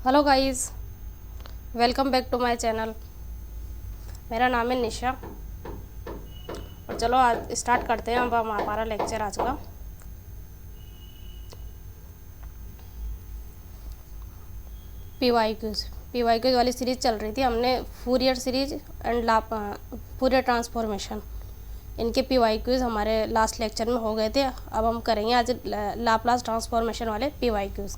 Hello guys, welcome back to my channel. मेरा नाम है निशा और चलो आज स्टार्ट करते हैं अब हमारा लेक्चर आज का। पीवाईक्यूज वाली सीरीज़ चल रही थी। हमने Fourier series and Fourier transformation, इनके पीवाईक्यूज हमारे लास्ट लेक्चर में हो गए थे। अब हम करेंगे आज लाप्लास ट्रांसफॉर्मेशन वाले पीवाईक्यूज।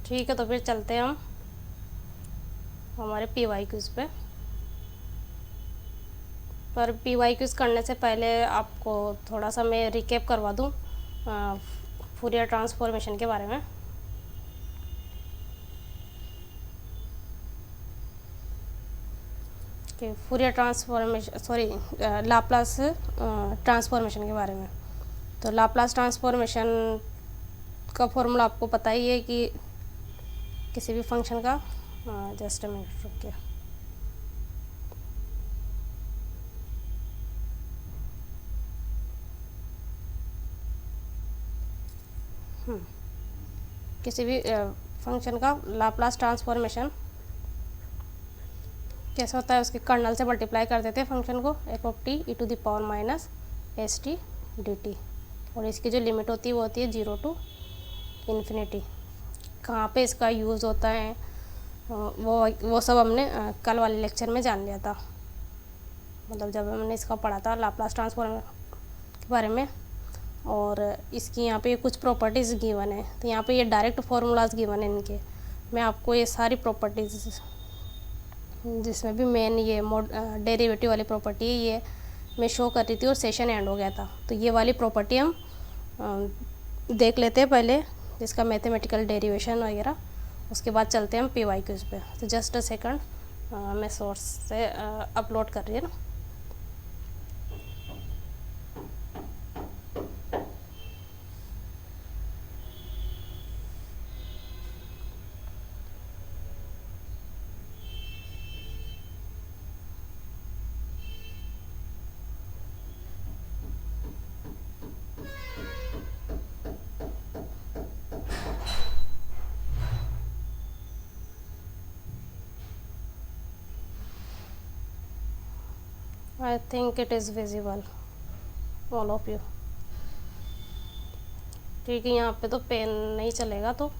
ठीक है, तो फिर चलते हैं हम हमारे पीवाईक्यूज पे। पर पीवाईक्यूज करने से पहले आपको थोड़ा सा मैं रिकैप करवा दूँ फूरियर ट्रांसफॉर्मेशन के बारे में। कि फूरियर लाप्लास ट्रांसफॉर्मेशन के बारे में। तो लाप्लास ट्रांसफॉर्मेशन का फॉर्मूला आपको पता ही है कि किसी भी फंक्शन का, जस्ट अ मिनट रुकिए। किसी भी फंक्शन का लाप्लास ट्रांसफॉर्मेशन कैसा होता है, उसके कर्नल से मल्टीप्लाई कर देते हैं फंक्शन को, f of t e to the power minus s t d t, और इसकी जो लिमिट होती है वो होती है 0 टू इन्फिनिटी। कहाँ पे इसका यूज़ होता है वो सब हमने कल वाले लेक्चर में जान लिया था, मतलब जब हमने इसका पढ़ा था लाप्लास ट्रांसफॉर्म के बारे में। और इसकी यहाँ पे कुछ प्रॉपर्टीज़ गिवन है, तो यहाँ पे ये डायरेक्ट फार्मूलाज गिवन है इनके। मैं आपको ये सारी प्रॉपर्टीज़, जिसमें भी मेन ये डेरिवेटिव वाली प्रॉपर्टी है, ये मैं शो कर रही थी और सेशन एंड हो गया था। तो ये वाली प्रॉपर्टी हम देख लेते हैं पहले, जिसका मैथमेटिकल डेरिवेशन वगैरह, उसके बाद चलते हैं हम पीवाईक्यूज पे। तो जस्ट अ सेकंड, मैं सोर्स से अपलोड कर रही हूँ ना। I think it is visible all of you. ठीक है, यहाँ पे तो पेन नहीं चलेगा, तो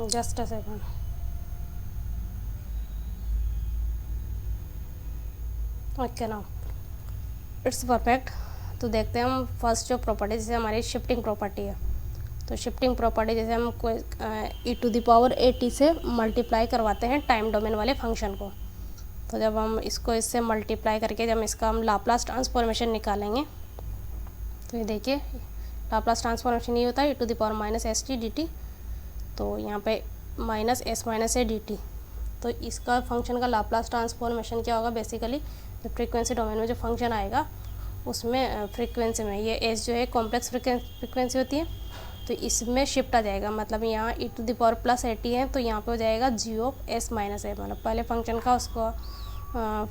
just a second. Okay, now it's perfect. तो देखते हैं हम फर्स्ट जो प्रॉपर्टी, जैसे हमारी शिफ्टिंग प्रॉपर्टी है। तो शिफ्टिंग प्रॉपर्टी जैसे हम कोई e to the power a t से मल्टीप्लाई करवाते हैं टाइम डोमेन वाले फंक्शन को। तो जब हम इसको इससे मल्टीप्लाई करके जब इसका हम लाप्लास ट्रांसफॉर्मेशन निकालेंगे, तो ये देखिए लाप्लास ट्रांसफॉर्मेशन ये होता है e to the power minus s t d t. तो यहाँ पे minus s minus a d t, तो इसका फंक्शन का लाप्लास ट्रांसफॉर्मेशन क्या होगा, बेसिकली जो फ्रीक्वेंसी डोमेन में जो फंक्शन आएगा उसमें फ्रीक्वेंसी में ये एस जो है कॉम्प्लेक्स फ्रीक्वेंसी होती है, तो इसमें शिफ्ट आ जाएगा। मतलब यहाँ e to the power plus a t है, तो यहाँ पे हो जाएगा G of s minus a. मतलब पहले फंक्शन का उसको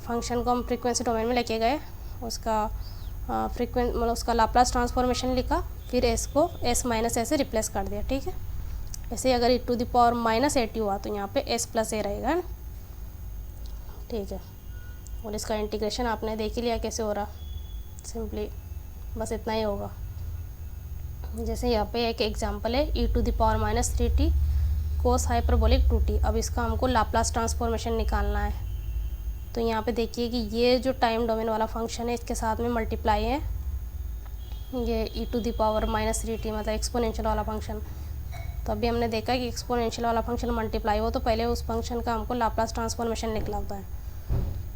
फंक्शन को हम फ्रीक्वेंसी डोमेन में लेके गए, उसका मतलब उसका लाप्लास ट्रांसफॉर्मेशन लिखा, फिर एस को एस माइनस ए से रिप्लेस कर दिया। ठीक है, ऐसे अगर e to the power minus a t हुआ तो यहाँ पे एस प्लस ए रहेगा। ठीक है, और इसका इंटीग्रेशन आपने देख ही लिया कैसे हो रहा, सिंपली बस इतना ही होगा। जैसे यहाँ पे एक एग्जांपल है e to the power minus 3t cos hyperbolic 2t। अब इसका हमको लाप्लास ट्रांसफॉर्मेशन निकालना है। तो यहाँ पे देखिए कि ये जो टाइम डोमेन वाला फंक्शन है, इसके साथ में मल्टीप्लाई है ये e to the power minus 3t, मतलब एक्सपोनेंशियल वाला फंक्शन। तो अभी हमने देखा कि एक्सपोनेंशियल वाला फंक्शन मल्टीप्लाई हो तो पहले उस फंक्शन का हमको लाप्लास ट्रांसफॉर्मेशन निकला होता है।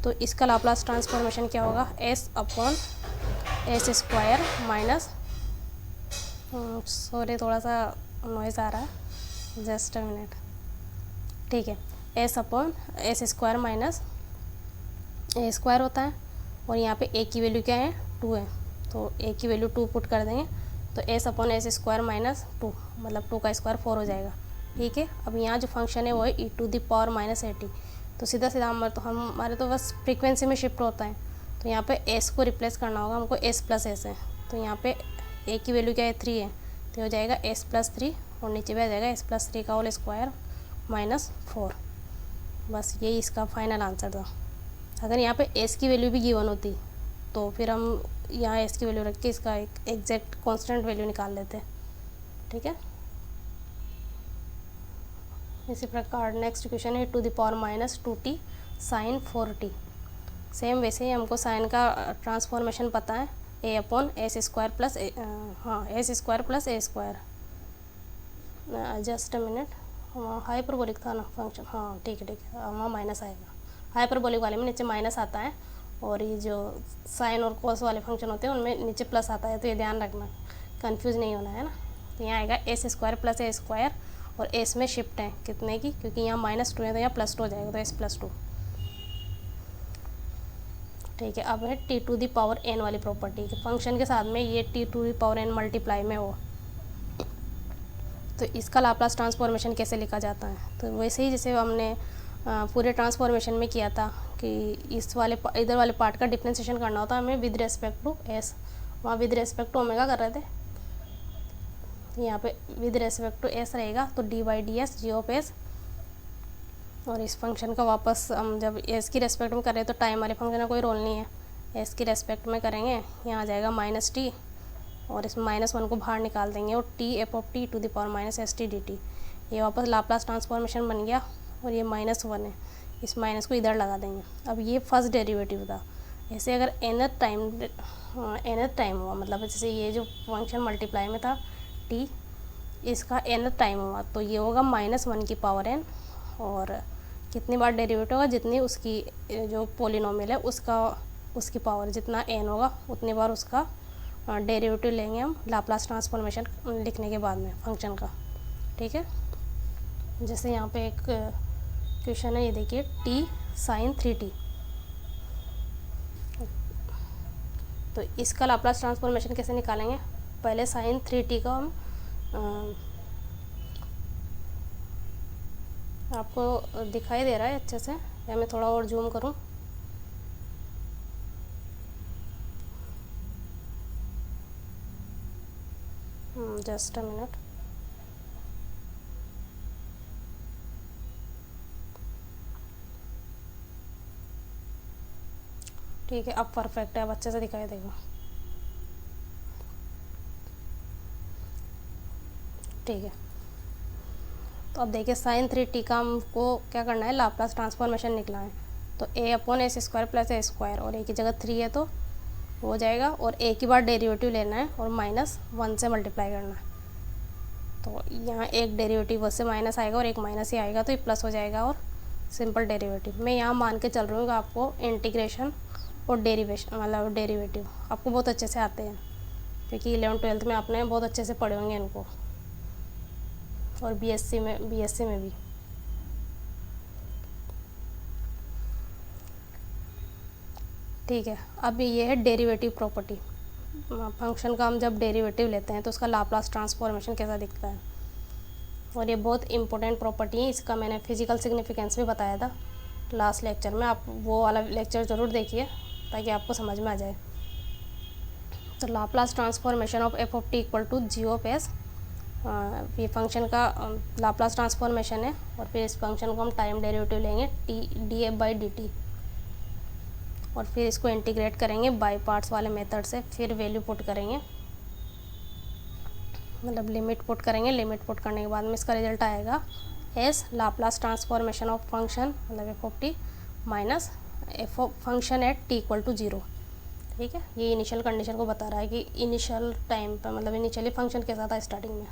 तो इसका लाप्लास ट्रांसफॉर्मेशन क्या होगा, S upon s square minus, sorry थोड़ा सा नॉइज़ आ रहा है, जस्ट अ मिनट। ठीक है, s upon s square minus a square होता है, और यहाँ पे ए की वैल्यू क्या है, 2 है, तो ए की वैल्यू 2 पुट कर देंगे, तो S upon s square minus 2, मतलब 2 का स्क्वायर 4 हो जाएगा। ठीक है, अब यहाँ जो फंक्शन है वो है e to the power minus a t. तो सीधा सीधा हमारे तो बस फ्रीक्वेंसी में शिफ्ट होता है। तो यहाँ पे एस को रिप्लेस करना होगा हमको, एस प्लस एस है। तो यहाँ पे ए की वैल्यू क्या है 3 है, तो हो जाएगा एस प्लस 3 और नीचे भी आ जाएगा एस प्लस 3 का होल स्क्वायर माइनस 4। बस यही इसका फाइनल आंसर था। अगर यहाँ पे एस की वैल्यू भी गिवन होती तो फिर हम यहाँ एस की वैल्यू रख के इसका एक एग्जैक्ट कांस्टेंट वैल्यू निकाल लेते। ठीक है। इसी प्रकार नेक्स्ट क्वेश्चन है to the power minus 2t sine 4t। Same वैसे ही हमको साइन का ट्रांसफॉर्मेशन पता है, a upon s square plus s square plus a square. Just a minute, वहाँ हाइपरबोलिक था ना फंक्शन, हाँ ठीक है वहाँ माइनस आएगा। हाइपरबोलिक वाले में नीचे माइनस आता है और ये जो साइन और कोस वाले फंक्शन होते हैं उनमें नीचे प्लस आता है, तो ये ध्यान रखना, कंफ्यूज नहीं होना है ना। तो यहाँ आएगा s square plus a square और एस में शिफ्ट है कितने की, क्योंकि यहाँ -2 है तो यहाँ +2 हो जाएगा, तो एस प्लस 2। ठीक है। अब है t to the power n वाली प्रॉपर्टी के फंक्शन के साथ में ये t to the power n multiply में हो तो इसका लाप्लास ट्रांसफॉर्मेशन कैसे लिखा जाता है। तो वैसे ही जैसे हमने पूरे ट्रांसफॉर्मेशन में किया था कि इधर वाले पार्ट का डिफरेंशिएशन करना होता है हमें विद रेस्पेक्ट टू एस, वहाँ विद रेस्पेक्ट टू ओमेगा कर रहे थे, यहाँ पे विद रेस्पेक्ट टू एस रहेगा तो D by D S G of S. और इस फंक्शन का वापस हम जब एस की रेस्पेक्ट में कर रहे हैं तो टाइम वाले फंक्शन का कोई रोल नहीं है, एस की रेस्पेक्ट में करेंगे, यहाँ आ जाएगा -t और इसमें -1 को बाहर निकाल देंगे और t f of t to the power minus s t d t, ये वापस लाप्लास ट्रांसफॉर्मेशन बन गया और ये -1 है, इस माइनस को इधर लगा देंगे। अब ये फर्स्ट डेरिवेटिव था। ऐसे अगर nth टाइम हुआ, मतलब जैसे ये जो फंक्शन मल्टीप्लाई में था t, इसका nth टाइम हुआ तो ये होगा -1 की पावर n, और कितनी बार डेरिवेटिव होगा, जितनी उसकी जो पोलिनोमियल है उसकी पावर जितना n होगा उतनी बार उसका डेरिवेटिव लेंगे हम लाप्लास ट्रांसफॉर्मेशन लिखने के बाद में फंक्शन का। ठीक है। जैसे यहाँ पे एक क्वेश्चन है, ये देखिए t साइन 3t, तो इसका लाप्लास ट्रांसफॉर्मेशन कैसे निकालेंगे। पहले साइन 3t का हम आपको दिखाई दे रहा है अच्छे से, या मैं थोड़ा और जूम करूँ। Just a minute. ठीक है, अब परफेक्ट है, अब अच्छे से दिखाई देगा। ठीक है। तो अब देखिए साइन 3t का हमको क्या करना है, लाप्लास ट्रांसफॉर्मेशन निकला है। तो a upon s square plus a square, और a की जगह 3 है तो हो जाएगा, और a की बार डेरिवेटिव लेना है और -1 से मल्टीप्लाई करना है। तो यहाँ एक डेरिवेटिव उससे माइनस आएगा और एक माइनस ही आएगा, तो ये प्लस हो जाएगा और सिंपल डेरिवेटिव। मैं यहाँ मान के चल रही हूँ कि आपको इंटीग्रेशन और डेरिवेशन मतलब डेरिवेटिव आपको बहुत अच्छे से आते हैं, क्योंकि 11th-12th में आपने बहुत अच्छे से पढ़े होंगे इनको, और बीएससी में भी। ठीक है। अब ये है डेरिवेटिव प्रॉपर्टी, फंक्शन का हम जब डेरिवेटिव लेते हैं तो उसका लाप्लास ट्रांसफॉर्मेशन कैसा दिखता है, और ये बहुत इंपॉर्टेंट प्रॉपर्टी है। इसका मैंने फिजिकल सिग्निफिकेंस भी बताया था लास्ट लेक्चर में, आप वो वाला लेक्चर ज़रूर देखिए ताकि आपको समझ में आ जाए। तो Laplace transformation of f of t equal to g of s, ये फंक्शन का लाप्लास ट्रांसफॉर्मेशन है, और फिर इस फंक्शन को हम टाइम डेरिवेटिव लेंगे d f by d t, और फिर इसको इंटीग्रेट करेंगे बाई पार्ट्स वाले मेथड से, फिर वैल्यू पुट करेंगे, मतलब लिमिट पुट करेंगे। लिमिट पुट करने के बाद में इसका रिजल्ट आएगा s Laplace transformation of function मतलब f of t minus f of function at t equal to 0। ठीक है। ये इनिशियल कंडीशन को बता रहा है कि इनिशियल टाइम पर, मतलब इनिशियली फंक्शन कैसा था स्टार्टिंग में,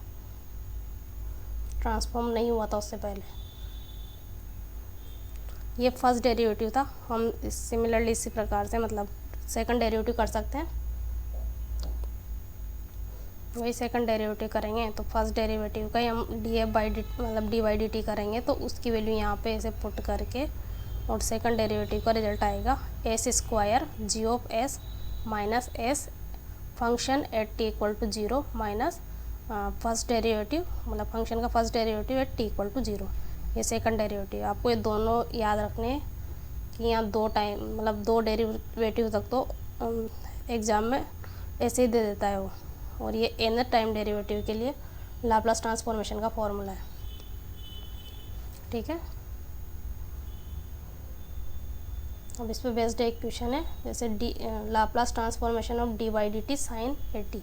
ट्रांसफॉर्म नहीं हुआ था उससे पहले। ये फर्स्ट डेरिवेटिव था। हम सिमिलरली इसी प्रकार से मतलब सेकंड डेरिवेटिव कर सकते हैं, वही सेकंड डेरिवेटिव करेंगे। तो फर्स्ट डेरिवेटिव का ही हम डी एफ बाई डी मतलब डी बाई डी टी करेंगे, तो उसकी वैल्यू यहाँ पे ऐसे पुट करके, और सेकंड डेरिवेटिव का रिजल्ट आएगा s square g of s minus s function at t equal to 0 minus first derivative मतलब फंक्शन का first derivative at t equal to 0। ये सेकंड डेरिवेटिव। आपको ये दोनों याद रखने हैं कि यहाँ दो टाइम मतलब दो डेरिवेटिव तक तो एग्ज़ाम में ऐसे ही दे देता है वो। और ये nth टाइम डेरिवेटिव के लिए लाप्लास ट्रांसफॉर्मेशन का फॉर्मूला है, ठीक है। अब इस पर बेस्ड एक क्वेश्चन है, जैसे Laplace transformation of d by d t sine 80।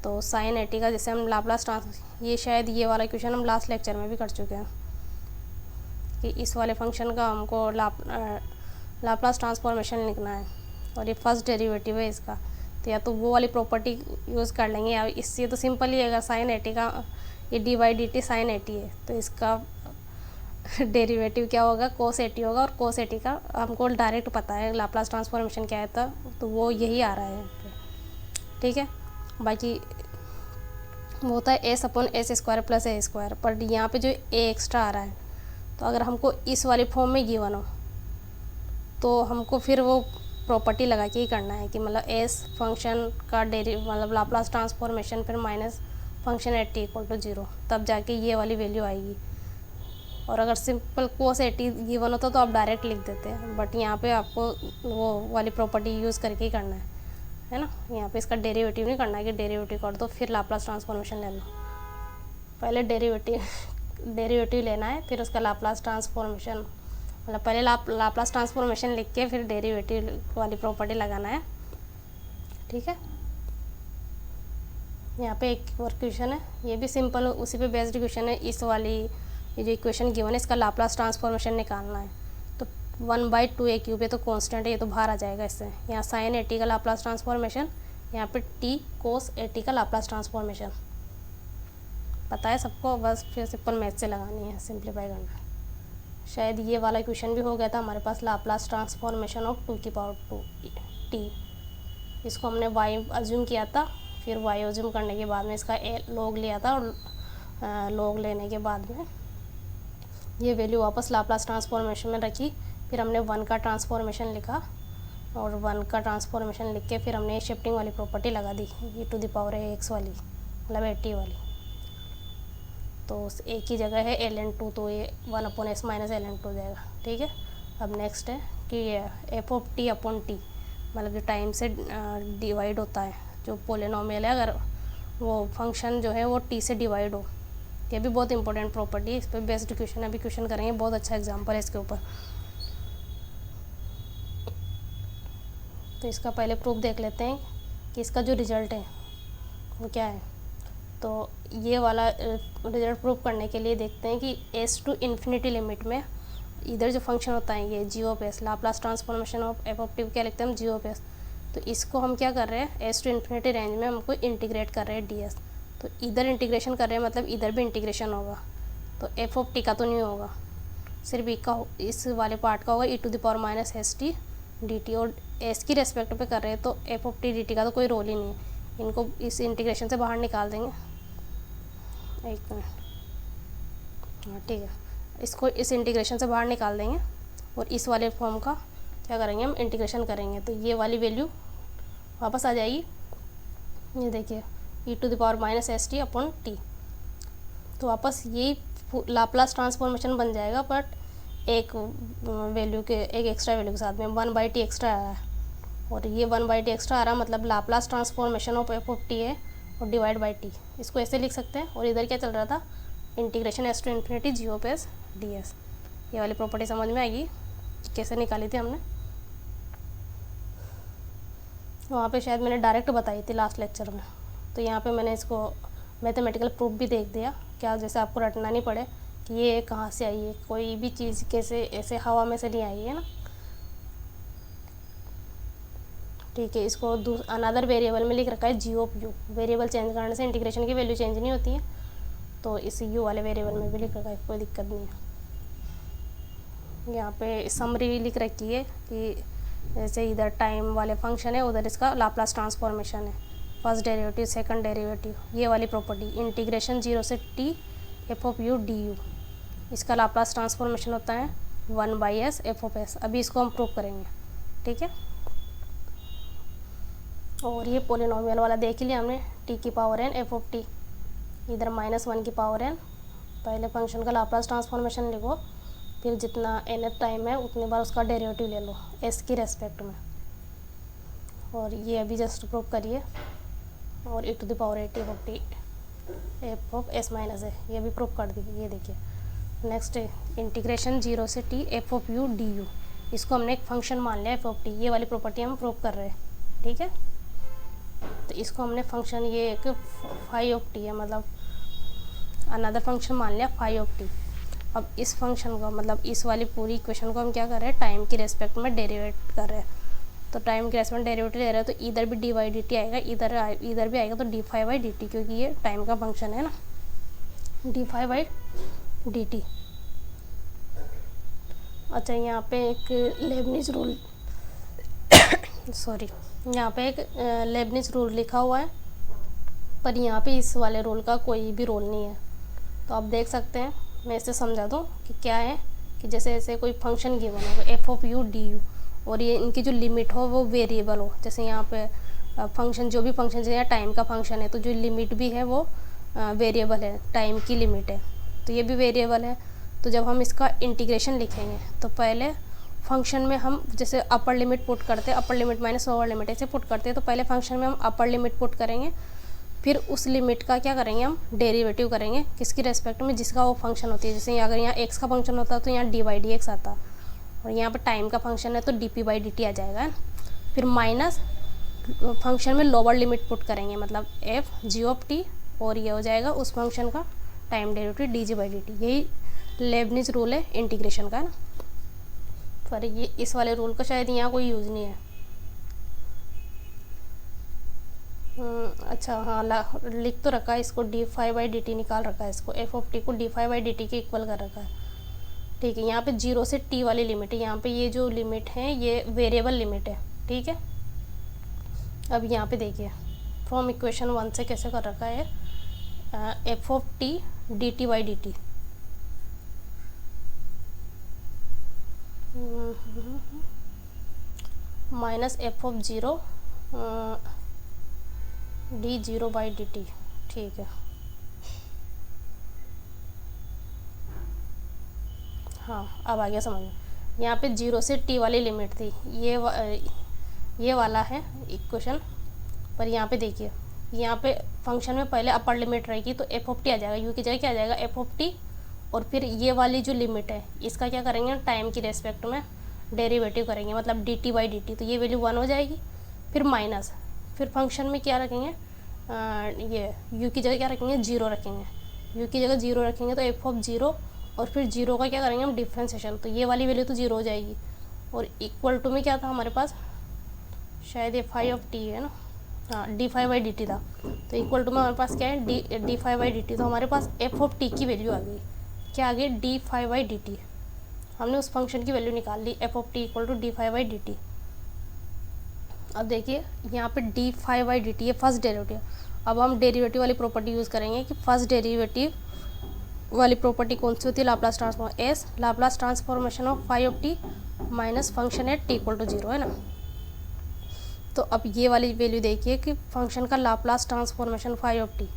तो साइन 80 का जैसे हम लाप्लास ये शायद ये वाला क्वेश्चन हम लास्ट लेक्चर में भी कर चुके हैं कि इस वाले फंक्शन का हमको लाप्लास ट्रांसफॉर्मेशन लिखना है और ये फर्स्ट डेरिवेटिव है इसका। तो या तो वो वाली प्रॉपर्टी यूज़ कर लेंगे, या इससे तो सिंपल ही है, अगर साइन 80 का ये d by d t sine 80 है तो इसका डेरिवेटिव क्या होगा, कोस 80 होगा। और कोस 80 का हमको डायरेक्ट पता है लाप्लास ट्रांसफॉर्मेशन क्या है था, तो वो यही आ रहा है यहाँ पे, ठीक है। बाकी वो होता है s upon s square plus a square, पर यहाँ पे जो ए एक्स्ट्रा आ रहा है, तो अगर हमको इस वाले फॉर्म में गिवन हो तो हमको फिर वो प्रॉपर्टी लगा के ही करना है कि मतलब एस फंक्शन का मतलब लाप्लास ट्रांसफॉर्मेशन फिर माइनस फंक्शन 80 इक्वल टू 0, तब जाके ये वाली वैल्यू आएगी। और अगर सिंपल कोस 80 गिवन होता तो आप डायरेक्ट लिख देते हैं, बट यहाँ पे आपको वो वाली प्रॉपर्टी यूज़ करके ही करना है ना। यहाँ पे इसका डेरिवेटिव नहीं करना है कि डेरिवेटिव कर दो फिर लाप्लास ट्रांसफॉर्मेशन ले लो, पहले डेरिवेटिव लेना है फिर उसका लाप्लास ट्रांसफॉर्मेशन, मतलब पहले लाप्लास ट्रांसफॉर्मेशन लिख के फिर डेरिवेटिव वाली प्रॉपर्टी लगाना है, ठीक है। यहाँ पे एक और क्वेश्चन है, ये भी सिंपल उसी पे बेस्ड क्वेश्चन है। इस वाली ये जो इक्वेशन गिवन है इसका लाप्लास ट्रांसफॉर्मेशन निकालना है। तो 1/2 क्यूब है तो कांस्टेंट है, ये तो बाहर आ जाएगा इससे। यहाँ साइन 80 का लाप्लास ट्रांसफॉर्मेशन, यहाँ पे टी कोस 80 का लाप्लास ट्रांसफॉर्मेशन पता है सबको, बस फिर सिंपल मैथ से लगानी है, सिंप्लीफाई करना है। शायद ये वाला क्वेश्चन भी हो गया था हमारे पास, लाप्लास ट्रांसफॉर्मेशन ऑफ 2 टी। इसको हमने वाई अज्यूम किया था, फिर वाई अज्यूम करने के बाद में इसका लॉग लिया था, और लॉग लेने के बाद में ये वैल्यू वापस लाप्लास ट्रांसफॉर्मेशन में रखी। फिर हमने 1 का ट्रांसफॉर्मेशन लिखा, और 1 का ट्रांसफॉर्मेशन लिख के फिर हमने शिफ्टिंग वाली प्रॉपर्टी लगा दी, e⁴ वाली, मतलब 80 वाली। तो एक ही जगह है ln2, तो ये 1/s माइनस ln2 हो जाएगा, ठीक है। अब नेक्स्ट है कि ये f(t) अपॉन टी, मतलब जो टाइम से डिवाइड होता है, जो पोलिनोमियल है, अगर वो फंक्शन जो है वो t से डिवाइड हो। ये भी बहुत इंपॉर्टेंट प्रॉपर्टी है, इस पर बेस्ड क्वेश्चन अभी क्वेश्चन करेंगे, बहुत अच्छा एग्जाम्पल है इसके ऊपर। तो इसका पहले प्रूफ देख लेते हैं कि इसका जो रिजल्ट है वो क्या है। तो ये वाला रिजल्ट प्रूफ करने के लिए देखते हैं कि s टू इन्फिनिटी लिमिट में इधर जो फंक्शन होता है ये g(s), Laplace transformation of f(t) क्या लिखते हैं हम, g(s). तो इसको हम क्या कर रहे हैं, s टू इन्फिनिटी रेंज में हमको इंटीग्रेट कर रहे हैं ds। तो इधर इंटीग्रेशन कर रहे हैं मतलब इधर भी इंटीग्रेशन होगा, तो f(t) का तो नहीं होगा, सिर्फ इस वाले पार्ट का होगा, e⁻⁻st dt। और s की रेस्पेक्ट पे कर रहे हैं तो f(t) dt का तो कोई रोल ही नहीं है। इनको इस इंटीग्रेशन से बाहर निकाल देंगे, एक मिनट, हाँ ठीक है, इसको इस इंटीग्रेशन से बाहर निकाल देंगे और इस वाले फॉर्म का क्या करेंगे हम, इंटीग्रेशन करेंगे। तो ये वाली वैल्यू वापस आ जाएगी, ये देखिए e⁻⁻st अपॉन t। तो वापस ये लाप्लास ट्रांसफॉर्मेशन बन जाएगा, बट एक वैल्यू के एक एक्स्ट्रा वैल्यू के साथ में 1/t एक्स्ट्रा आ रहा है, और ये 1/t एक्स्ट्रा आ रहा है मतलब लाप्लास ट्रांसफॉर्मेशन ऑफ f(t) है और डिवाइड बाई टी, इसको ऐसे लिख सकते हैं। और इधर क्या चल रहा था, integration s to infinity g(s) ds। ये वाली प्रॉपर्टी समझ में आएगी कैसे निकाली थी हमने, वहाँ पे शायद मैंने डायरेक्ट बताई थी लास्ट लेक्चर में। तो यहाँ पे मैंने इसको मैथमेटिकल प्रूफ भी देख दिया, क्या जैसे आपको रटना नहीं पड़े कि ये कहाँ से आई है, कोई भी चीज़ कैसे ऐसे हवा में से नहीं आई है ना, ठीक है। इसको अनदर वेरिएबल में लिख रखा है g(u), वेरिएबल चेंज करने से इंटीग्रेशन की वैल्यू चेंज नहीं होती है, तो इस u वाले वेरिएबल में भी लिख रखा है, कोई दिक्कत नहीं है। यहाँ पे समरी लिख रखी है कि जैसे इधर टाइम वाले फंक्शन है, उधर इसका लाप्लास ट्रांसफॉर्मेशन है, फर्स्ट डेरिवेटिव सेकंड डेरिवेटिव, ये वाली प्रॉपर्टी इंटीग्रेशन 0 से t f(u) du, इसका लाप्लास ट्रांसफॉर्मेशन होता है 1/s f(s). अभी इसको हम प्रूव करेंगे, ठीक है। और ये पोलिनोमियल वाला देख लिया हमने, t⁻n f(t), इधर -1n, पहले फंक्शन का लाप्लास ट्रांसफॉर्मेशन लिखो, फिर जितना nth टाइम है उतनी बार उसका डेरिवेटिव ले लो s की रेस्पेक्ट में, और ये अभी जस्ट प्रूव करिए। और e to the power 80 of t f of s minus है, ये भी प्रूव कर दी। ये देखिए नेक्स्ट इंटीग्रेशन 0 से t f of u D you, इसको हमने एक फंक्शन मान लिया एफ ऑफ टी, ये वाली प्रॉपर्टी हम प्रूव कर रहे हैं, ठीक है। तो इसको हमने फंक्शन, ये एक फाई ऑफ टी है, मतलब अनदर फंक्शन मान लिया फाई ऑफ टी। अब इस फंक्शन को, मतलब इस वाली पूरी इक्वेशन को हम क्या कर रहे हैं, टाइम की रेस्पेक्ट में डेरिवेट कर रहे हैं। तो टाइम की रेस्पेक्ट में डेरिवेटिव ले रहे हैं, तो इधर भी डी वाई डी टी आएगा, इधर भी आएगा, तो d phi by d t, क्योंकि ये टाइम का फंक्शन है ना, d phi by d t. अच्छा, यहाँ पे एक लेबनिज रूल सॉरी, यहाँ पे एक लेबनिज रूल लिखा हुआ है, पर यहाँ पे इस वाले रूल का कोई भी रोल नहीं है। तो आप देख सकते हैं, मैं इसे समझा दूँ कि क्या है, कि जैसे ऐसे कोई फंक्शन गिवन हो, तो F of u d you, और ये इनकी जो लिमिट हो वो वेरिएबल हो। जैसे यहाँ पे फंक्शन, जो भी फंक्शन जैसे टाइम का फंक्शन है, तो जो लिमिट भी है वो वेरिएबल है, टाइम की लिमिट है, तो ये भी वेरिएबल है। तो जब हम इसका इंटीग्रेशन लिखेंगे, तो पहले फंक्शन में हम जैसे अपर लिमिट पुट करते हैं, अपर लिमिट माइनस लोअर लिमिट ऐसे पुट करते हैं, तो पहले फंक्शन में हम अपर लिमिट पुट करेंगे, फिर उस लिमिट का क्या करेंगे, हम डेरिवेटिव करेंगे किसकी रेस्पेक्ट में, जिसका वो फंक्शन होती है। जैसे अगर यहाँ x का फंक्शन होता है तो यहाँ डी बाई डी एक्स आता, और यहाँ पर टाइम का फंक्शन है तो d p by d t आ जाएगा, है ना। फिर माइनस फंक्शन में लोअर लिमिट पुट करेंगे, मतलब एफ जी ऑफ टी, और ये हो जाएगा उस फंक्शन का time derivative D G by d T. यही लेबनिज रूल है इंटीग्रेशन का ना। पर ये इस वाले रूल का शायद यहाँ कोई यूज़ नहीं है। अच्छा हाँ, लिख तो रखा है इसको, d phi by d t निकाल रखा है इसको, एफ ऑफ टी को d phi by d t के इक्वल कर रखा है, ठीक है। यहाँ पे 0 से t वाली लिमिट है, यहाँ पे ये जो लिमिट है ये वेरिएबल लिमिट है, ठीक है। अब यहाँ पे देखिए फ्रॉम इक्वेशन 1 से कैसे कर रखा है, f of t d T by d T, minus f of 0 D 0 by d t, ठीक है। हाँ, अब आ गया समझ में। यहाँ पे 0 से t वाली लिमिट थी, ये वाला है इक्वेशन। पर यहाँ पे देखिए, यहाँ पे फंक्शन में पहले अपर लिमिट रहेगी, तो एफ ऑफ टी आ जाएगा, यू की जगह क्या आ जाएगा, एफ ऑफ टी, और फिर ये वाली जो लिमिट है इसका क्या करेंगे, टाइम की रेस्पेक्ट में डेरिवेटिव करेंगे, मतलब D T by d t, तो ये वैल्यू 1 हो जाएगी। फिर माइनस, फिर फंक्शन में क्या रखेंगे, ये यू की जगह क्या रखेंगे, 0 रखेंगे, यू की जगह 0 रखेंगे, तो एफ ऑफ 0, और फिर 0 का क्या करेंगे हम, डिफ्रेंशिएशन, तो ये वाली वैल्यू तो 0 हो जाएगी। और इक्वल टू में क्या था हमारे पास, शायद ये फाई ऑफ टी है ना, हाँ d phi by d t था, तो इक्वल टू में हमारे पास क्या है, d phi by d t, तो हमारे पास एफ ऑफ टी की वैल्यू आ गई, क्या आ गई, d phi by d t. हमने उस फंक्शन की वैल्यू निकाल ली, f of t equal to d phi by d t. अब देखिए यहाँ पे d phi by d t ये फर्स्ट डेरिवेटिव। अब हम डेरिवेटिव वाली प्रॉपर्टी यूज़ करेंगे कि फर्स्ट डेरिवेटिव वाली प्रॉपर्टी कौन सी होती है, Laplace transform s, Laplace transformation of phi of t minus function at t equal to 0, है ना। तो अब ये वाली वैल्यू देखिए कि फंक्शन का Laplace transformation phi of t,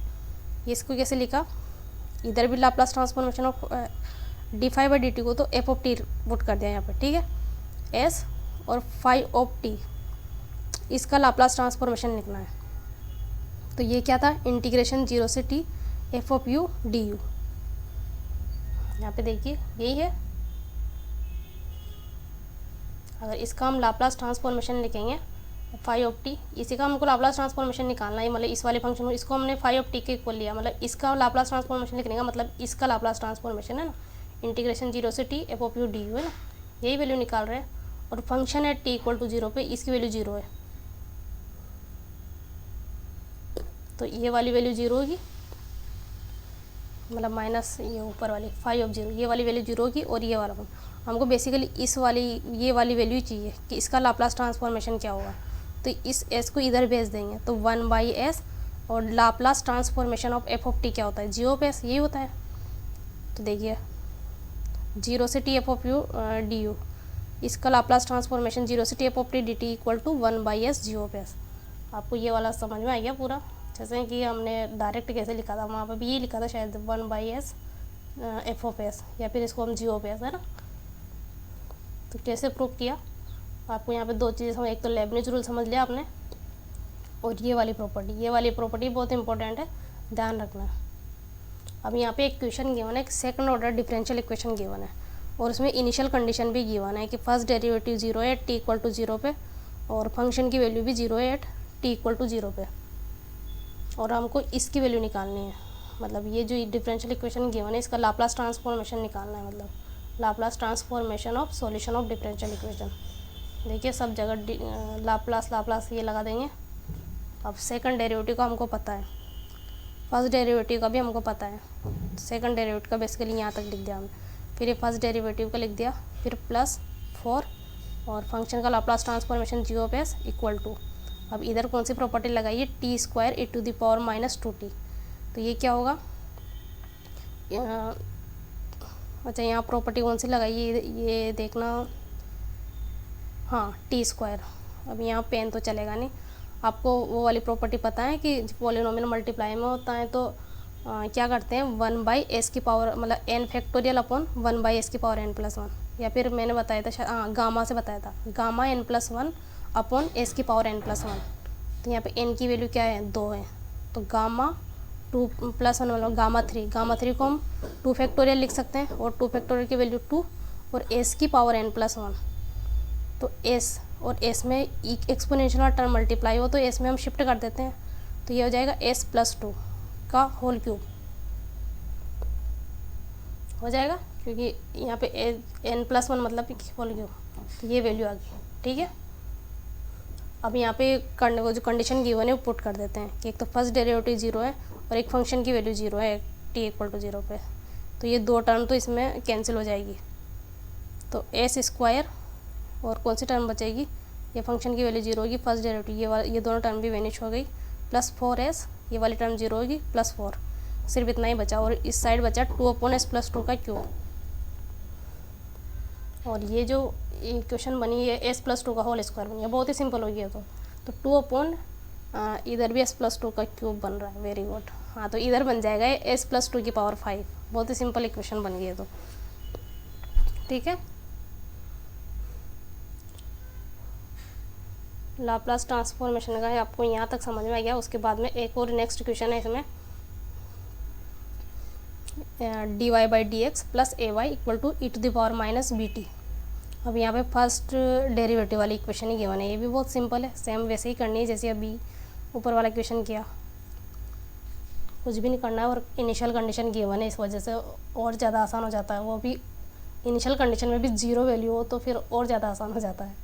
इसको कैसे लिखा, इधर भी Laplace transformation of d phi by d t को तो एफ ऑफ टी पुट कर दिया यहाँ पर, ठीक है। एस और फाई ऑफ टी, इसका लाप्लास ट्रांसफॉर्मेशन लिखना है। तो ये क्या था, इंटीग्रेशन 0 से t f of u d you, यहाँ पे देखिए यही है। अगर इसका हम लाप्लास ट्रांसफॉर्मेशन लिखेंगे फाई ऑफ टी, इसी का हमको लाप्लास ट्रांसफॉर्मेशन निकालना है, मतलब इस वाले फंक्शन को, इसको हमने फाई ऑफ टी के इक्वल लिया, मतलब इसका लाप्लास ट्रांसफॉर्मेशन लिखने का मतलब इसका लाप्लास ट्रांसफॉर्मेशन है ना, इंटीग्रेशन 0 से t f of u d you, है ना, यही वैल्यू निकाल रहे हैं। और फंक्शन है t इक्वल टू 0 पे, इसकी वैल्यू 0 है, तो ये वाली वैल्यू 0 होगी, मतलब माइनस ये ऊपर वाली फाई ऑफ 0, ये वाली वैल्यू 0 होगी। और ये वाला हमको बेसिकली इस वाली ये वाली वैल्यू चाहिए कि इसका लाप्लास ट्रांसफॉर्मेशन क्या होगा, तो इस s को इधर भेज देंगे, तो 1/s, और Laplace transformation of f of T क्या होता है, जी ऑफ एस, यही होता है। तो देखिए 0 से t f of u d u, इसका लाप्लास ट्रांसफॉर्मेशन 0 से t f of t d t equal to 1/s g of s. आपको ये वाला समझ में आ गया पूरा, जैसे कि हमने डायरेक्ट कैसे लिखा था, वहाँ पर भी ये लिखा था शायद 1/s एफ ऑफ एस, या फिर इसको हम जी ऑफ एस, है ना। तो कैसे प्रूव किया आपको यहाँ पे दो चीज़ें समझ, एक तो लेबनिज रूल समझ लिया आपने, और ये वाली प्रॉपर्टी बहुत इंपॉर्टेंट है, ध्यान रखना। अब यहाँ पे एक क्वेश्चन गिवन है, second order differential equation given है, और उसमें इनिशियल कंडीशन भी गिवन है कि फर्स्ट डेरिवेटिव 0 है एट टी इक्वल टू 0 पे, और फंक्शन की वैल्यू भी 0 है एट टी इक्वल टू 0 पे, और हमको इसकी वैल्यू निकालनी है। मतलब ये जो डिफरेंशियल इक्वेशन गिवन है इसका लाप्लास ट्रांसफॉर्मेशन निकालना है, मतलब Laplace transformation of solution of differential equation. देखिए सब जगह लाप्लास ये लगा देंगे। अब सेकंड डेरिवेटिव का हमको पता है, फर्स्ट डेरिवेटिव का भी हमको पता है, सेकंड डेरिवेटिव का बेसिकली यहाँ तक लिख दिया हमने, फिर ये फर्स्ट डेरिवेटिव का लिख दिया, फिर प्लस 4 और फंक्शन का Laplace transformation g of s equal to, अब इधर कौन सी प्रॉपर्टी लगाइए, t square e to the power minus 2t। तो ये क्या होगा, अच्छा यहाँ प्रॉपर्टी कौन सी लगाइए ये देखना, हाँ टी स्क्वायर। अब यहाँ पेन तो चलेगा नहीं, आपको वो वाली प्रॉपर्टी पता है कि पॉलिनोमियल मल्टीप्लाई में होता है तो क्या करते हैं 1/s की पावर, मतलब n फैक्टोरियल अपॉन 1/s की पावर n+1, या फिर मैंने बताया था हाँ गामा से बताया था, गामा n+1 अपॉन s की पावर n+1। तो यहाँ पे n की वैल्यू क्या है 2 है, तो गामा 2+1 मतलब गामा 3 को हम 2 फैक्टोरियल लिख सकते हैं, और 2 फैक्टोरियल की वैल्यू 2 और s की पावर n+1। तो s और s में एक्सपोनेंशियल टर्म मल्टीप्लाई हो तो s में हम शिफ्ट कर देते हैं, तो ये हो जाएगा s+2 का होल क्यूब हो जाएगा, क्योंकि यहाँ पे n+1 मतलब होल क्यूब, तो ये वैल्यू आ गई। ठीक है, अब यहाँ पे वो जो कंडीशन गिवन है वो पुट कर देते हैं कि एक तो फर्स्ट डेरिवेटिव 0 है और एक फंक्शन की वैल्यू 0 है t इक्वल टू 0 पे, तो ये दो टर्म तो इसमें कैंसिल हो जाएगी, तो s स्क्वायर और कौन सी टर्म बचेगी, ये फंक्शन की वैल्यू 0 होगी, फर्स्ट डेरिवेटिव ये दोनों टर्म भी वेनिश हो गई, प्लस 4s ये वाली टर्म 0 होगी, प्लस 4, सिर्फ इतना ही बचा, और इस साइड बचा 2/s+2 का क्यूब। और ये जो इक्वेशन बनी है s+2 का होल स्क्वायर बनी है, बहुत ही सिंपल हो गया। तो 2 इधर भी s+2 का क्यूब बन रहा है, वेरी गुड। हाँ तो इधर बन जाएगा s+2 की पावर 5, बहुत ही सिंपल इक्वेशन बन गई है। तो ठीक है, लाप्लास ट्रांसफॉर्मेशन का आपको यहाँ तक समझ में आ गया। उसके बाद में एक और नेक्स्ट क्वेश्चन है इसमें, dy/dx plus ay equal to e⁻−bt। अब यहाँ पे फर्स्ट डेरिवेटिव वाली इक्वेशन ही गिवन है, ये भी बहुत सिंपल है, सेम वैसे ही करनी है जैसे अभी ऊपर वाला क्वेश्चन किया, कुछ भी नहीं करना है, और इनिशियल कंडीशन गिवन है इस वजह से और ज़्यादा आसान हो जाता है, वो भी इनिशियल कंडीशन में भी 0 वैल्यू हो तो फिर और ज़्यादा आसान हो जाता है।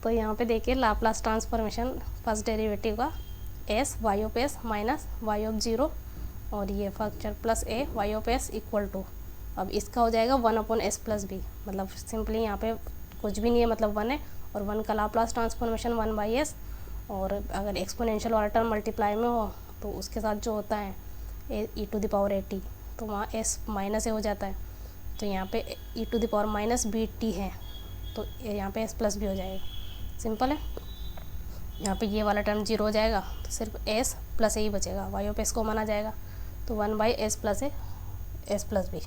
तो यहाँ पे देखिए लाप्लास ट्रांसफॉर्मेशन फर्स्ट डेरिवेटिव का s y/s माइनस y/0 और ये function plus a y/s equal to, अब इसका हो जाएगा 1/s+b, मतलब सिंपली यहाँ पे कुछ भी नहीं है, मतलब 1 है, और 1 का लाप्लास ट्रांसफॉर्मेशन 1/s, और अगर एक्सपोनेंशियल वाला टर्म मल्टीप्लाई में हो तो उसके साथ जो होता है e⁻at, तो वहाँ s माइनस a हो जाता है, तो यहाँ पे e⁻−bt है, तो यहाँ पे s+b हो जाएगा, सिंपल है। यहाँ पे ये वाला टर्म 0 हो जाएगा, तो सिर्फ s प्लस a ही बचेगा, y/s को माना जाएगा, तो 1/s+a s+b।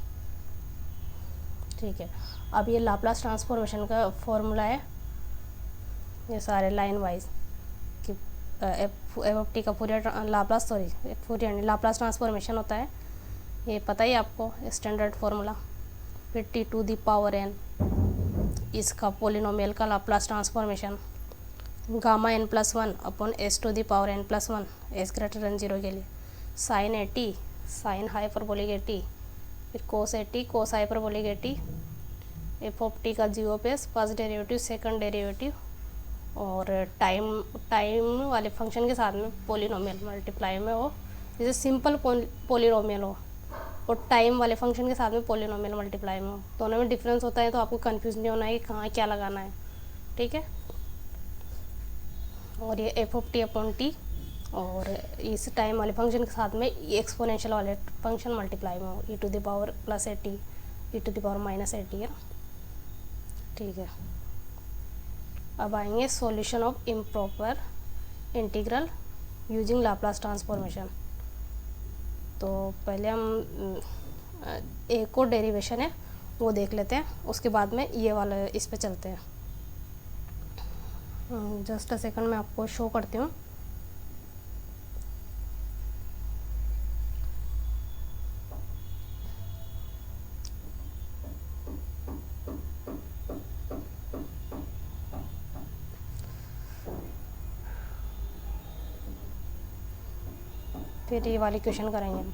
ठीक है, अब ये लाप्लास ट्रांसफॉर्मेशन का फॉर्मूला है, ये सारे लाइन वाइज कि f(t) का फूरियर लाप्लास ट्रांसफॉर्मेशन होता है, ये पता ही आपको स्टैंडर्ड फार्मूला। फिर t⁻n इसका पोलिनोमियल का Laplace transformation, gamma n+1 upon s⁻n+1 s>0 के लिए, sine at sine hyperbolic at, फिर cos at cos hyperbolic at, f(t) का g/s first derivative second derivative, और टाइम वाले फंक्शन के साथ में पोलिनोमियल मल्टीप्लाई में हो, जैसे सिंपल पोलिनोमियल हो, और टाइम वाले फंक्शन के साथ में पोलिनोमियल मल्टीप्लाई में हो, दोनों में डिफरेंस होता है, तो आपको कंफ्यूज नहीं होना है कि कहाँ क्या लगाना है। ठीक है, और ये f(t) और इस टाइम वाले फंक्शन के साथ में एक्सपोनेंशियल वाले फंक्शन मल्टीप्लाई में हो, e⁻+at e⁻−at है। ठीक है, अब आएंगे solution of improper integral using Laplace transformation. तो पहले हम एक और डेरिवेशन है वो देख लेते हैं, उसके बाद में ये वाला इस पे चलते हैं। जस्ट अ सेकंड मैं आपको शो करती हूँ। फिर ये वाली क्वेश्चन करेंगे हम।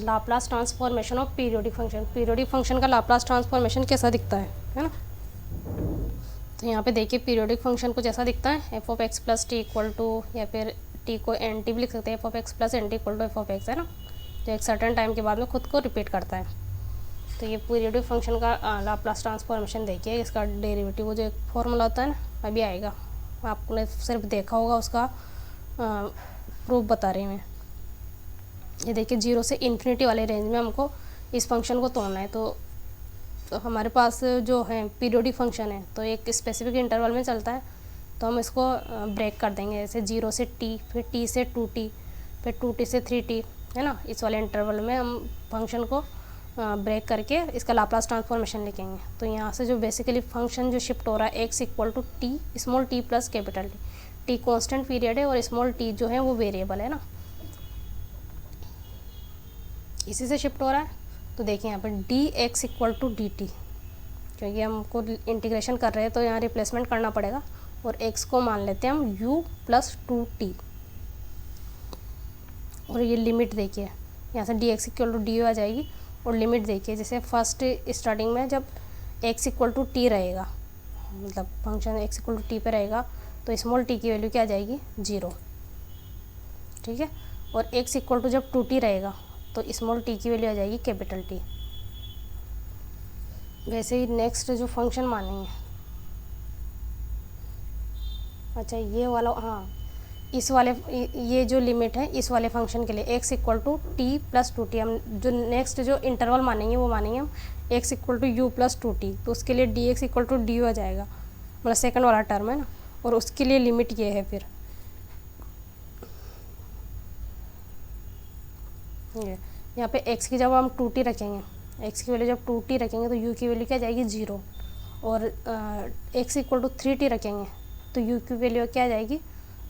Laplace transformation of periodic function. Periodic function का लाप्लास ट्रांसफॉर्मेशन कैसा दिखता है ना। तो यहाँ पे देखिए पीरियोडिक फंक्शन कुछ ऐसा दिखता है, f of x plus t equal to, या फिर टी को एन टी भी लिख सकते हैं, f of x plus n t equal to f of x, है ना, जो एक सर्टेन टाइम के बाद में खुद को रिपीट करता है। तो ये पीरियोडिक फंक्शन का लाप्लास ट्रांसफॉर्मेशन देखिए, इसका डेरिवेटिव वो जो एक फॉर्मूला होता है ना, अभी आएगा, आपने सिर्फ देखा होगा, उसका प्रूफ बता रही मैं। ये देखिए 0 से इन्फिनिटी वाले रेंज में हमको इस फंक्शन को तोड़ना है। तो हमारे पास जो है पीरियोडिक फंक्शन है तो एक स्पेसिफिक इंटरवल में चलता है, तो हम इसको ब्रेक कर देंगे, जैसे 0 से t, फिर t से 2t, फिर 2t से 3t, है ना। इस वाले इंटरवल में हम फंक्शन को ब्रेक करके इसका लाप्लास ट्रांसफॉर्मेशन लिखेंगे। तो यहाँ से जो बेसिकली फंक्शन जो शिफ्ट हो रहा है x equal to t small t plus capital t. T constant period है और स्मॉल टी जो है वो वेरिएबल है ना, इसी से शिफ्ट हो रहा है। तो देखिए यहाँ पर d x equal to d t, क्योंकि हमको इंटीग्रेशन कर रहे हैं तो यहाँ रिप्लेसमेंट करना पड़ेगा, और x को मान लेते हैं हम u प्लस 2t। और ये लिमिट देखिए यहाँ से d x equal to d आ जाएगी, और लिमिट देखिए जैसे फर्स्ट स्टार्टिंग में जब x इक्वल टू टी रहेगा, मतलब function x equal to t पे रहेगा, तो स्मॉल t की वैल्यू क्या आ जाएगी 0, ठीक है। और x इक्वल टू जब 2t रहेगा तो स्मॉल t की वैल्यू आ जाएगी कैपिटल T। वैसे ही नेक्स्ट जो फंक्शन मानेंगे, अच्छा ये वाला, हाँ इस वाले, ये जो लिमिट है इस वाले फंक्शन के लिए x equal to t plus 2t, हम जो नेक्स्ट जो इंटरवल मानेंगे वो मानेंगे हम x equal to u plus 2t। तो उसके लिए d x equal to d आ जाएगा, मतलब सेकंड वाला टर्म है ना, और उसके लिए लिमिट ये है। फिर ये यहाँ पे x की जब हम 2t रखेंगे, x की वैल्यू जब 2t रखेंगे तो u की वैल्यू क्या जाएगी 0, और x इक्वल टू 3t रखेंगे तो u की वैल्यू क्या जाएगी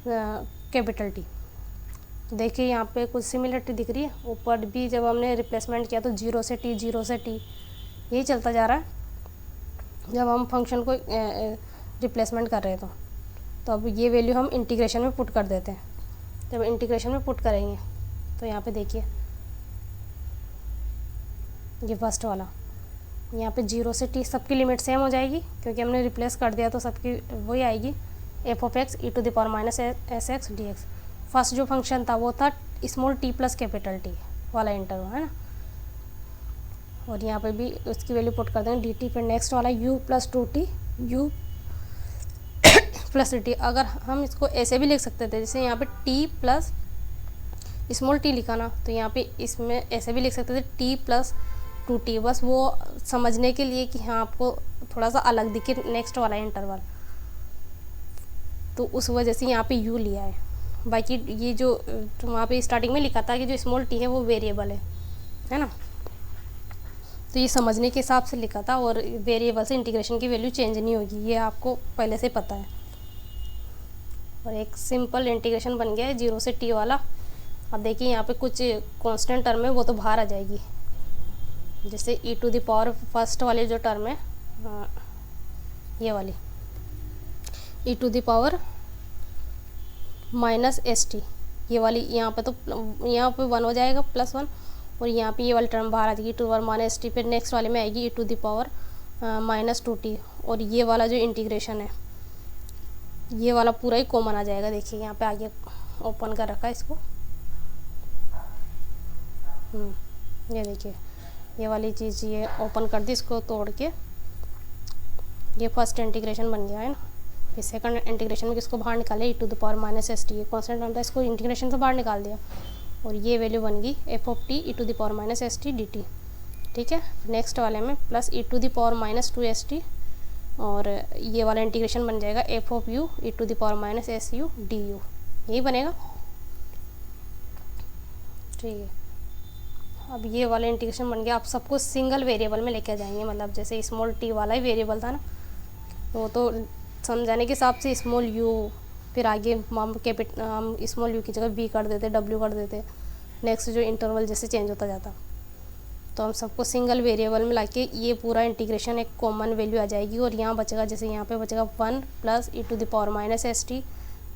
कैपिटल T। तो देखिए यहाँ पे कुछ सिमिलरिटी दिख रही है, ऊपर भी जब हमने रिप्लेसमेंट किया तो 0 से t, 0 से t, यही चलता जा रहा है जब हम फंक्शन को रिप्लेसमेंट कर रहे हैं। तो अब ये वैल्यू हम इंटीग्रेशन में पुट कर देते हैं। जब इंटीग्रेशन में पुट करेंगे तो यहाँ पे देखिए ये फर्स्ट वाला, यहाँ पे 0 से t सबकी लिमिट सेम हो जाएगी, क्योंकि हमने रिप्लेस कर दिया तो सबकी वही आएगी, f of x e to the power minus s x d x. First जो फंक्शन था वो था small t plus capital T वाला इंटरवल, है ना, और यहाँ पे भी उसकी वैल्यू पुट कर देंगे डी टी। फिर नेक्स्ट वाला u plus 2t, u plus T. अगर हम इसको ऐसे भी लिख सकते थे, जैसे यहाँ पे t प्लस स्मॉल t लिखा ना, तो यहाँ पे इसमें ऐसे भी लिख सकते थे t प्लस 2t, बस वो समझने के लिए कि हाँ आपको थोड़ा सा अलग दिखे नेक्स्ट वाला इंटरवल, तो उस वजह से यहाँ पे u लिया है। बाकी ये जो वहाँ पे स्टार्टिंग में लिखा था कि जो स्मॉल t है वो वेरिएबल है ना, तो ये समझने के हिसाब से लिखा था, और वेरिएबल से इंटीग्रेशन की वैल्यू चेंज नहीं होगी, ये आपको पहले से पता है। और एक सिंपल इंटीग्रेशन बन गया है 0 से t वाला। अब देखिए यहाँ पे कुछ कांस्टेंट टर्म है वो तो बाहर आ जाएगी, जैसे e to the power first वाली जो टर्म है, ये वाली e to the power minus s t, ये वाली यहाँ पे तो यहाँ पे 1 हो जाएगा +1, और यहाँ पे ये वाली टर्म बाहर आ जाएगी to power minus s t. फिर नेक्स्ट वाले में आएगी e to the power minus 2t, और ये वाला जो इंटीग्रेशन है ये वाला पूरा ही कॉमन आ जाएगा। देखिए यहाँ पे आगे ओपन कर रखा है इसको, ये देखिए ये वाली चीज़ ये ओपन कर दी, इसको तोड़ के ये फर्स्ट इंटीग्रेशन बन गया है ना। फिर सेकंड इंटीग्रेशन में किसको बाहर निकाले, e to the power minus s t, ये कॉन्स्टेंट टर्म था, इसको इंटीग्रेशन से बाहर निकाल दिया, और ये वैल्यू बन गई f of t e to the power minus s t d t, ठीक है। नेक्स्ट वाले में plus e to the power minus 2 s t, और ये वाला इंटीग्रेशन बन जाएगा f of u e to the power minus s u d u, यही बनेगा, ठीक है। अब ये वाला इंटीग्रेशन बन गया। आप सबको सिंगल वेरिएबल में लेके जाएंगे, मतलब जैसे स्मॉल टी वाला ही वेरिएबल था ना, वो तो समझाने के हिसाब से स्मॉल यू, फिर आगे हम स्मॉल यू की जगह वी कर देते, डब्ल्यू कर देते, नेक्स्ट जो इंटरवल जैसे चेंज होता जाता। तो हम सबको सिंगल वेरिएबल में लाके ये पूरा इंटीग्रेशन एक कॉमन वैल्यू आ जाएगी, और यहाँ बचेगा, जैसे यहाँ पे बचेगा 1 plus e to the power minus s t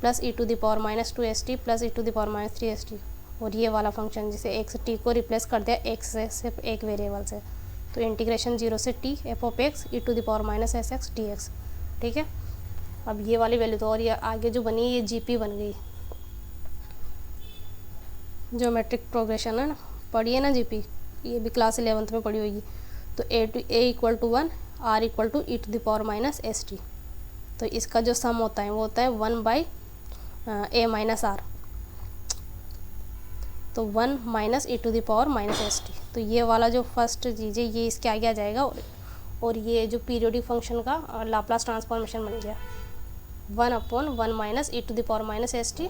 plus e to the power minus 2st plus e to the power minus 3st। और ये वाला फंक्शन जैसे एक्स टी को रिप्लेस कर दिया एक्स से, सिर्फ एक वेरिएबल से, तो इंटीग्रेशन 0 से t f of x e to the power minus s x d x. ठीक है, अब ये वाली वैल्यू तो, और ये आगे जो बनी ये जीपी बन गई, ज्योमेट्रिक प्रोग्रेशन है ना, पढ़ी है ना जीपी, ये भी क्लास 11th में पढ़ी होगी। तो a equal to 1, r equal to e to the power minus s t. तो इसका जो सम होता है वो होता है 1 बाई ए माइनस आर, तो 1 minus e to the power minus s t. तो ये वाला जो फर्स्ट चीज़ है ये इसके आगे आ जाएगा, और ये जो पीरियोडिक फंक्शन का लाप्लास ट्रांसफॉर्मेशन बन गया 1/1 minus e to the power minus s t,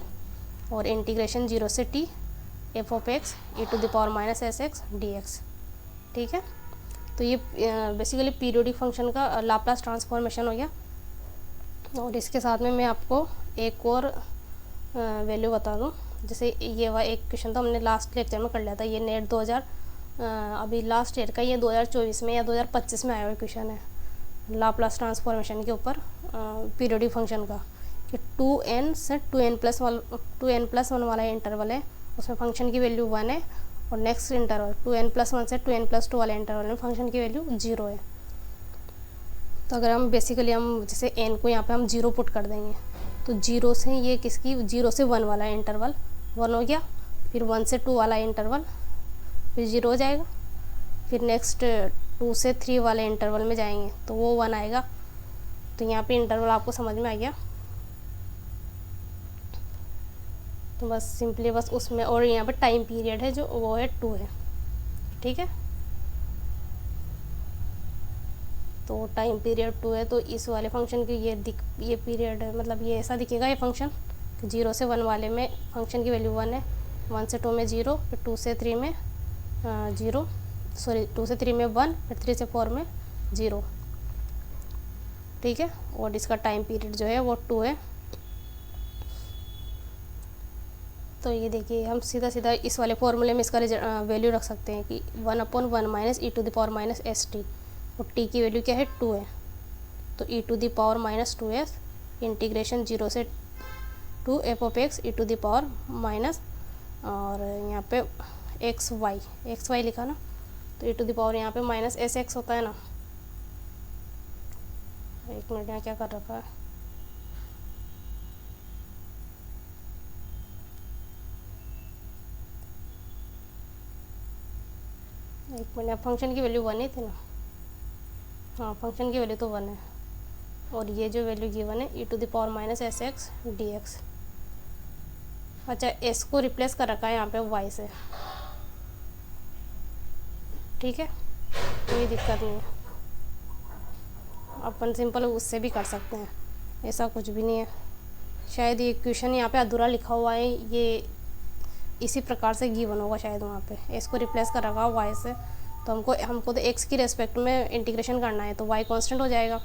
और इंटीग्रेशन 0 से t f of x e to the power minus s x d x. ठीक है, तो ये बेसिकली पीरियोडिक फंक्शन का लाप्लास ट्रांसफॉर्मेशन हो गया। और इसके साथ में मैं आपको एक और वैल्यू बता दूं, जैसे ये वाला एक क्वेश्चन तो हमने लास्ट लेक्चर में कर लिया था, ये नेट 2000 अभी लास्ट ईयर का, ये 2024 में या 2025 में आया हुआ क्वेश्चन है लाप्लास ट्रांसफॉर्मेशन के ऊपर पीरियोडिक फंक्शन का, कि 2n से 2n+1 वाला इंटरवल है, उसमें फंक्शन की वैल्यू 1 है, और नेक्स्ट इंटरवल 2n+1 से 2n+2 वाले इंटरवल में फंक्शन की वैल्यू 0 है। तो अगर हम बेसिकली हम जैसे n को यहाँ पे हम 0 पुट कर देंगे, तो 0 से ये किसकी 0 से 1 वाला इंटरवल 1 हो गया, फिर 1 से 2 वाला इंटरवल फिर 0 हो जाएगा, फिर नेक्स्ट 2 से 3 वाले इंटरवल में जाएंगे तो वो 1 आएगा। तो यहाँ पे इंटरवल आपको समझ में आ गया। तो बस सिंपली बस उसमें, और यहाँ पे टाइम पीरियड है जो वो है 2 है। ठीक है, तो टाइम पीरियड 2 है, तो इस वाले फंक्शन की ये पीरियड है, मतलब ये ऐसा दिखेगा ये फंक्शन, 0 से 1 वाले में फंक्शन की वैल्यू 1 है, 1 से 2 में 0, फिर 2 से 3 में 0, सॉरी 2 से 3 में 1, फिर 3 से 4 में 0। ठीक है, और इसका टाइम पीरियड जो है वो 2 है। तो ये देखिए हम सीधा सीधा इस वाले फॉर्मूले में इसका वैल्यू रख सकते हैं कि 1/1 minus e to the power minus s t, और टी की वैल्यू क्या है 2 है, तो e to the power minus 2s integration 0 से 2 f of x e to the power minus, और यहाँ पे एक्स वाई लिखा ना, तो ई टू द पावर यहाँ पे माइनस एस एक्स होता है ना। एक मिनट, यहाँ क्या कर रखा है, एक मिनट, फंक्शन की वैल्यू 1 ही थी ना, हाँ फंक्शन की वैल्यू तो 1 है, और ये जो वैल्यू गिवन है e to the power minus s x d x. अच्छा, एस को रिप्लेस कर रखा है यहाँ पे वाई से। ठीक है, कोई दिक्कत नहीं है, अपन सिंपल उससे भी कर सकते हैं, ऐसा कुछ भी नहीं है। शायद ये क्वेश्चन यहाँ पे अधूरा लिखा हुआ है, ये इसी प्रकार से गिवन होगा शायद, वहाँ पे एस को रिप्लेस कर रखा वाई से, तो हमको तो एक्स की रेस्पेक्ट में इंटीग्रेशन करना है, तो वाई कांस्टेंट हो जाएगा।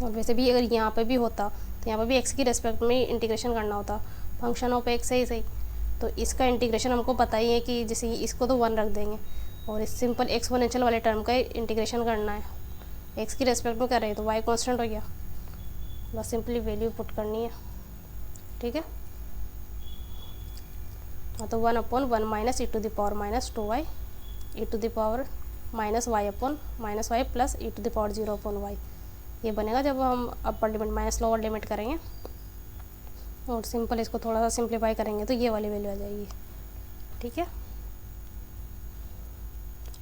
और वैसे भी अगर यहाँ पे भी होता तो यहाँ पे भी एक्स की रेस्पेक्ट में इंटीग्रेशन करना होता, फंक्शन ऑफ एक्स है ही सही। तो इसका इंटीग्रेशन हमको पता ही है कि जैसे इसको तो 1 रख देंगे, और इस सिंपल एक्सपोनेंशियल वाले टर्म का इंटीग्रेशन करना है, एक्स की रेस्पेक्ट में कर रहे हैं, तो वाई कांस्टेंट हो गया, बस सिंपली वैल्यू पुट करनी है। ठीक है, तो 1/1 minus e to the power minus 2y e to the power minus y plus e to the power 0/y, ये बनेगा जब हम upper limit minus lower limit करेंगे, और सिंपल इसको थोड़ा सा सिंप्लीफाई करेंगे तो ये वाली वैल्यू आ जाएगी। ठीक है,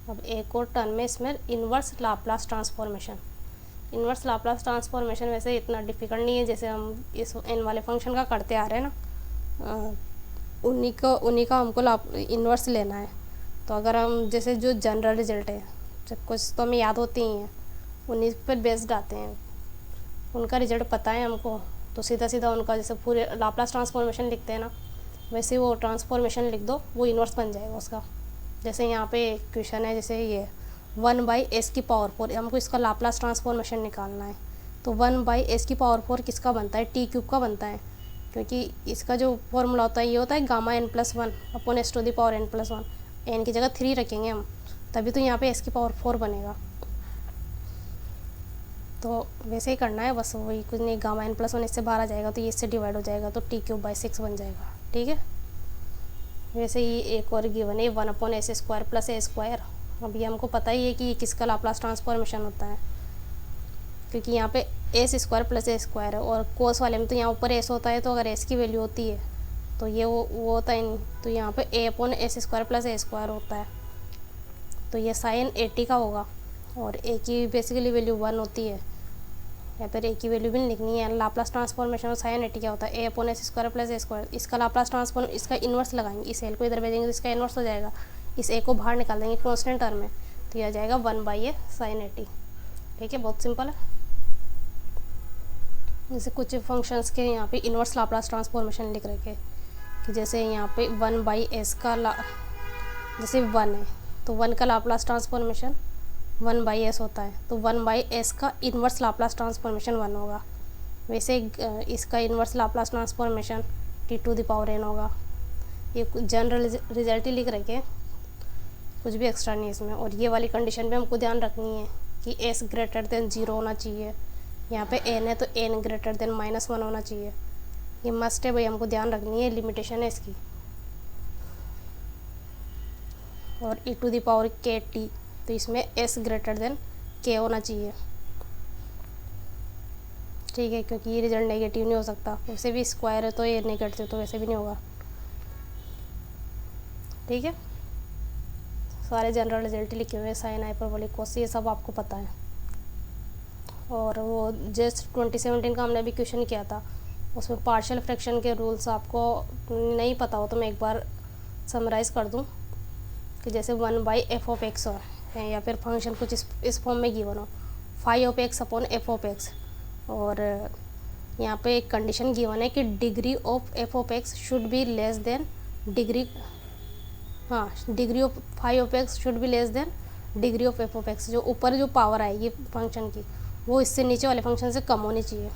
अब एक और टर्म में इसमें inverse Laplace transformation. Inverse Laplace transformation वैसे इतना डिफिकल्ट नहीं है, जैसे हम इस n वाले फंक्शन का करते आ रहे हैं ना, उन्हीं का हमको इन्वर्स लेना है। तो अगर हम जैसे जो जनरल रिजल्ट है, जब कुछ तो हमें याद होती ही हैं, उन्हीं पर बेस्ड आते हैं, उनका रिजल्ट पता है हमको, तो सीधा सीधा उनका जैसे पूरे लाप्लास ट्रांसफॉर्मेशन लिखते हैं ना, वैसे वो ट्रांसफॉर्मेशन लिख दो, वो इन्वर्स बन जाएगा उसका। जैसे यहाँ पे क्वेश्चन है, जैसे ये 1/s की पावर 4, हमको इसका लाप्लास ट्रांसफॉर्मेशन निकालना है। तो 1/s की पावर 4 किसका बनता है, टी क्यूब का बनता है, क्योंकि इसका जो फॉर्मूला होता है ये होता है gamma n+1 upon s to the power n+1। n की जगह 3 रखेंगे हम, तभी तो यहाँ पे s की पावर 4 बनेगा। तो वैसे ही करना है, बस वही कुछ नहीं, गामा n+1 इससे बाहर आ जाएगा तो ये इससे डिवाइड हो जाएगा, तो t³/6 बन जाएगा। ठीक है, वैसे ही एक और गिवन है 1/s² + a²। अब ये हमको पता ही है कि ये किसका लाप्लास ट्रांसफॉर्मेशन होता है, क्योंकि यहाँ पे s² + a² है, और कोस वाले में तो यहाँ ऊपर s होता है, तो अगर s की वैल्यू होती है तो ये वो होता ही नहीं, तो यहाँ पे a/s² + a² होता है, तो ये sin 80 का होगा। और a की बेसिकली वैल्यू 1 होती है, या फिर a की वैल्यू भी नहीं लिखनी है। लाप्लास ट्रांसफॉर्मेशन और sin 80 क्या होता है, a/s² + a²। इसका लाप्लास ट्रांसफॉर्म, इसका इन्वर्स लगाएंगे, इस l को इधर भेजेंगे तो इसका इन्वर्स हो जाएगा, इस a को बाहर निकाल देंगे कॉन्स्टेंट टर्म में, तो यह आ जाएगा 1/a sin 80। ठीक है, बहुत सिंपल है। जैसे कुछ फंक्शंस के यहाँ पे इन्वर्स लाप्लास ट्रांसफॉर्मेशन लिख रखे, कि जैसे यहाँ पे 1/s का जैसे 1 है तो 1 का लाप्लास ट्रांसफॉर्मेशन 1/s होता है, तो 1/s का इन्वर्स लाप्लास ट्रांसफॉर्मेशन 1 होगा। वैसे इसका इन्वर्स लाप्लास ट्रांसफॉर्मेशन t⁴n होगा। ये जनरल रिजल्ट ही लिख रखे, कुछ भी एक्स्ट्रा नहीं इसमें। और ये वाली कंडीशन भी हमको ध्यान रखनी है कि s > 0 होना चाहिए, यहाँ पे n है तो n > -1 होना चाहिए। ये मस्ट है भाई, हमको ध्यान रखनी है, लिमिटेशन है इसकी। और e⁻k⁡t, तो इसमें s > k होना चाहिए। ठीक है, क्योंकि ये रिजल्ट नेगेटिव नहीं हो सकता, वैसे भी स्क्वायर है तो ये नेगेटिव तो वैसे भी नहीं होगा। ठीक है, सारे जनरल रिजल्ट लिखे हुए हैं, साइन, हाइपरबोलिक, कोस, ये सब आपको पता है। और वो जस्ट 2017 का हमने अभी क्वेश्चन किया था, उसमें पार्शियल फ्रैक्शन के रूल्स आपको नहीं पता हो तो मैं एक बार समराइज़ कर दूं, कि जैसे 1/f(x) है, या फिर फंक्शन कुछ इस फॉर्म में गिवन हो, φ(x/f(x), और यहाँ पे एक कंडीशन गिवन है कि degree of f(x) should be less than degree of φ(x) should be less than degree of f(x). जो ऊपर जो पावर आएगी फंक्शन की, वो इससे नीचे वाले फंक्शन से कम होनी चाहिए।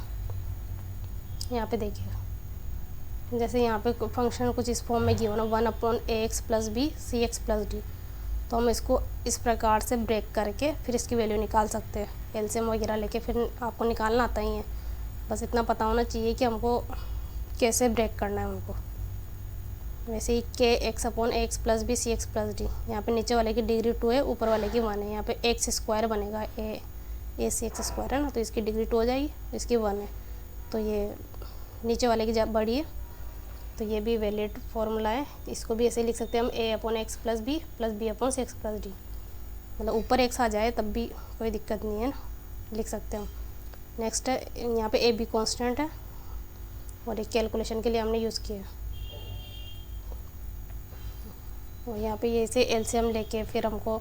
यहाँ पे देखिएगा, जैसे यहाँ पे फंक्शन कुछ इस फॉर्म में गिवन हो 1/ax + b cx + d, तो हम इसको इस प्रकार से ब्रेक करके फिर इसकी वैल्यू निकाल सकते हैं, एलसीएम वगैरह लेके। फिर आपको निकालना आता ही है, बस इतना पता होना चाहिए कि हमको कैसे ब्रेक करना है उनको। वैसे ही kx/ax + b cx + d, यहाँ पे नीचे वाले की डिग्री 2 है, ऊपर वाले की 1 है। यहाँ पे x² बनेगा, a cx² है ना, तो इसकी डिग्री 2 हो जाएगी, इसकी 1 है, तो ये नीचे वाले की बड़ी है, तो ये भी वैलिड फार्मूला है। इसको भी ऐसे लिख सकते हैं हम, a/x + b + b/cx + d, मतलब ऊपर x आ जाए तब भी कोई दिक्कत नहीं है ना, लिख सकते हैं हम। नेक्स्ट है, यहाँ पे a b कांस्टेंट है, और एक कैलकुलेशन के लिए हमने यूज़ किया है। और यहाँ पे ये से एलसीएम लेके फिर हमको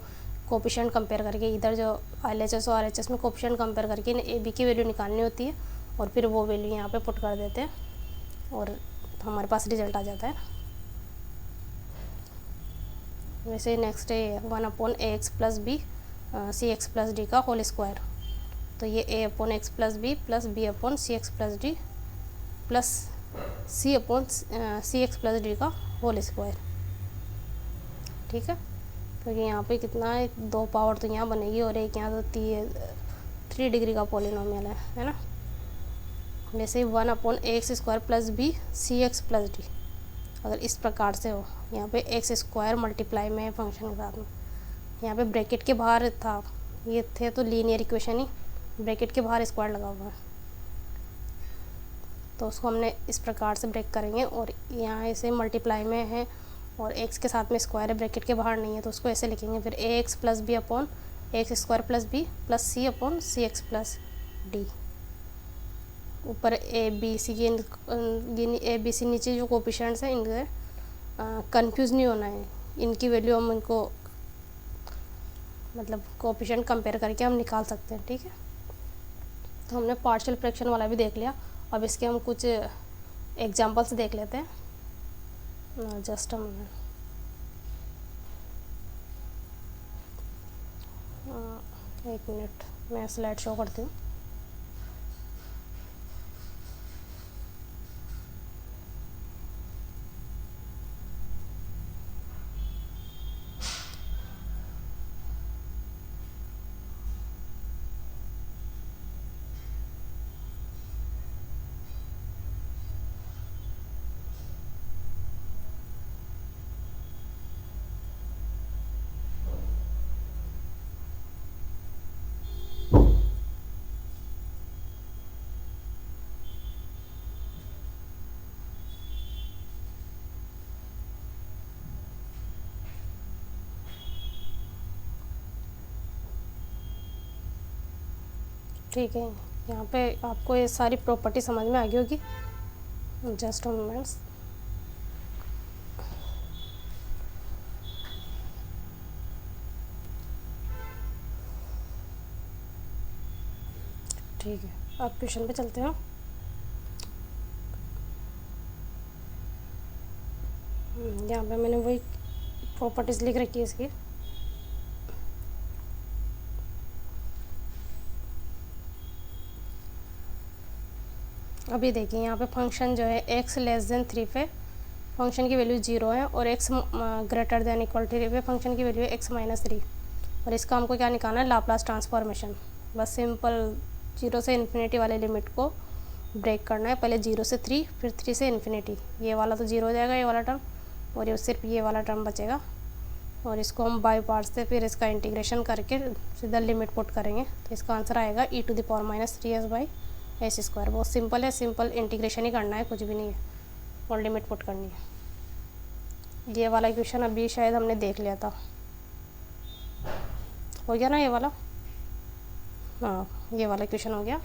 कोफिशिएंट कंपेयर करके, इधर जो LHS और RHS में कोफिशिएंट कंपेयर करके a b की वैल्यू निकालनी होती है, और फिर वो वैल्यू यहाँ पे पुट कर देते हैं, और हमारे पास रिजल्ट आ जाता है। वैसे नेक्स्ट है 1/ax + b cx + d का होल स्क्वायर, तो ये a/x + b + b/cx + d plus c/cx + d का होल स्क्वायर। ठीक है, क्योंकि यहाँ पे कितना है, 2 पावर तो यहाँ बनेगी, और एक यहाँ तो 3 डिग्री का पॉलिनोमियल है ना। वैसे 1/ax² + b cx + d, अगर इस प्रकार से हो, यहाँ पे x² मल्टीप्लाई में फंक्शन के साथ में, यहाँ पे ब्रैकेट के बाहर था, ये थे तो लीनियर इक्वेशन ही, ब्रैकेट के बाहर स्क्वायर लगा हुआ है, तो उसको हमने इस प्रकार से ब्रेक करेंगे। और यहाँ ऐसे मल्टीप्लाई में है और x के साथ में स्क्वायर है, ब्रैकेट के बाहर नहीं है, तो उसको ऐसे लिखेंगे फिर ax + b/x² + b + c/cx + d। ऊपर a b c नीचे जो कोफिशिएंट्स हैं इनके कंफ्यूज नहीं होना है, इनकी वैल्यू हम इनको मतलब कोफिशिएंट कंपेयर करके हम निकाल सकते हैं। ठीक है, तो हमने पार्शियल फ्रैक्शन वाला भी देख लिया, अब इसके हम कुछ एग्जांपल्स देख लेते हैं। जस्ट हम एक मिनट, मैं स्लाइड शो करती हूँ। ठीक है, यहाँ पे आपको ये सारी प्रॉपर्टी समझ में आ गई होगी। Just moments. ठीक है, अब क्वेश्चन पे चलते हैं। यहाँ पे मैंने वही प्रॉपर्टीज लिख रखी है इसकी। अभी देखिए यहाँ पे फंक्शन जो है x लेस देन 3 पे फंक्शन की वैल्यू 0 है, और x greater than equal to 3 पे फंक्शन की वैल्यू है x माइनस 3। और इसका हमको क्या निकालना है, लाप्लास ट्रांसफॉर्मेशन। बस सिंपल 0 से इन्फिनिटी वाले लिमिट को ब्रेक करना है। पहले 0 से 3, फिर 3 से इन्फिनिटी। ये वाला तो 0 हो जाएगा, ये वाला टर्म, और ये सिर्फ ये वाला टर्म बचेगा। और इसको हम बाई पार्ट से फिर इसका इंटीग्रेशन करके सीधा लिमिट पुट करेंगे, तो इसका आंसर आएगा e to the power minus 3s by s square. बहुत सिंपल है, सिंपल इंटीग्रेशन ही करना है, कुछ भी नहीं है, और लिमिट पुट करनी है। ये वाला इक्वेशन अभी शायद हमने देख लिया था, हो गया ना ये वाला? हाँ, ये वाला इक्वेशन हो गया।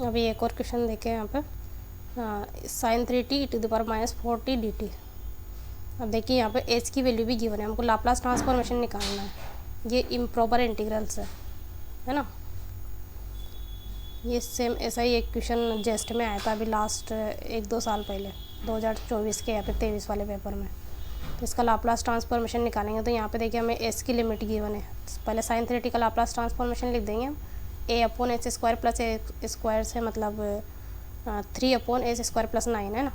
अभी एक और क्वेश्चन देखें यहाँ पे। Sine 3t e to the power minus 4t dt। अब देखिए यहाँ पे h की वैल्यू भी गिवन है, हमको लाप्लास ट्रांसफॉर्मेशन निकालना है। ये इम्प्रॉपर इंटीग्रल्स है ना। ये सेम ऐसा ही एक क्वेश्चन जेस्ट में आया था अभी लास्ट 1-2 साल पहले, 2024 के या फिर 23 वाले पेपर में। तो इसका लाप्लास ट्रांसफॉर्मेशन निकालेंगे, तो यहाँ पे देखिए हमें h की लिमिट गिवन है। पहले साइन 3t का लाप्लास ट्रांसफॉर्मेशन लिख देंगे हम। a upon H square plus a square से मतलब 3 अपॉन एच स्क्वायर प्लस 9 है ना।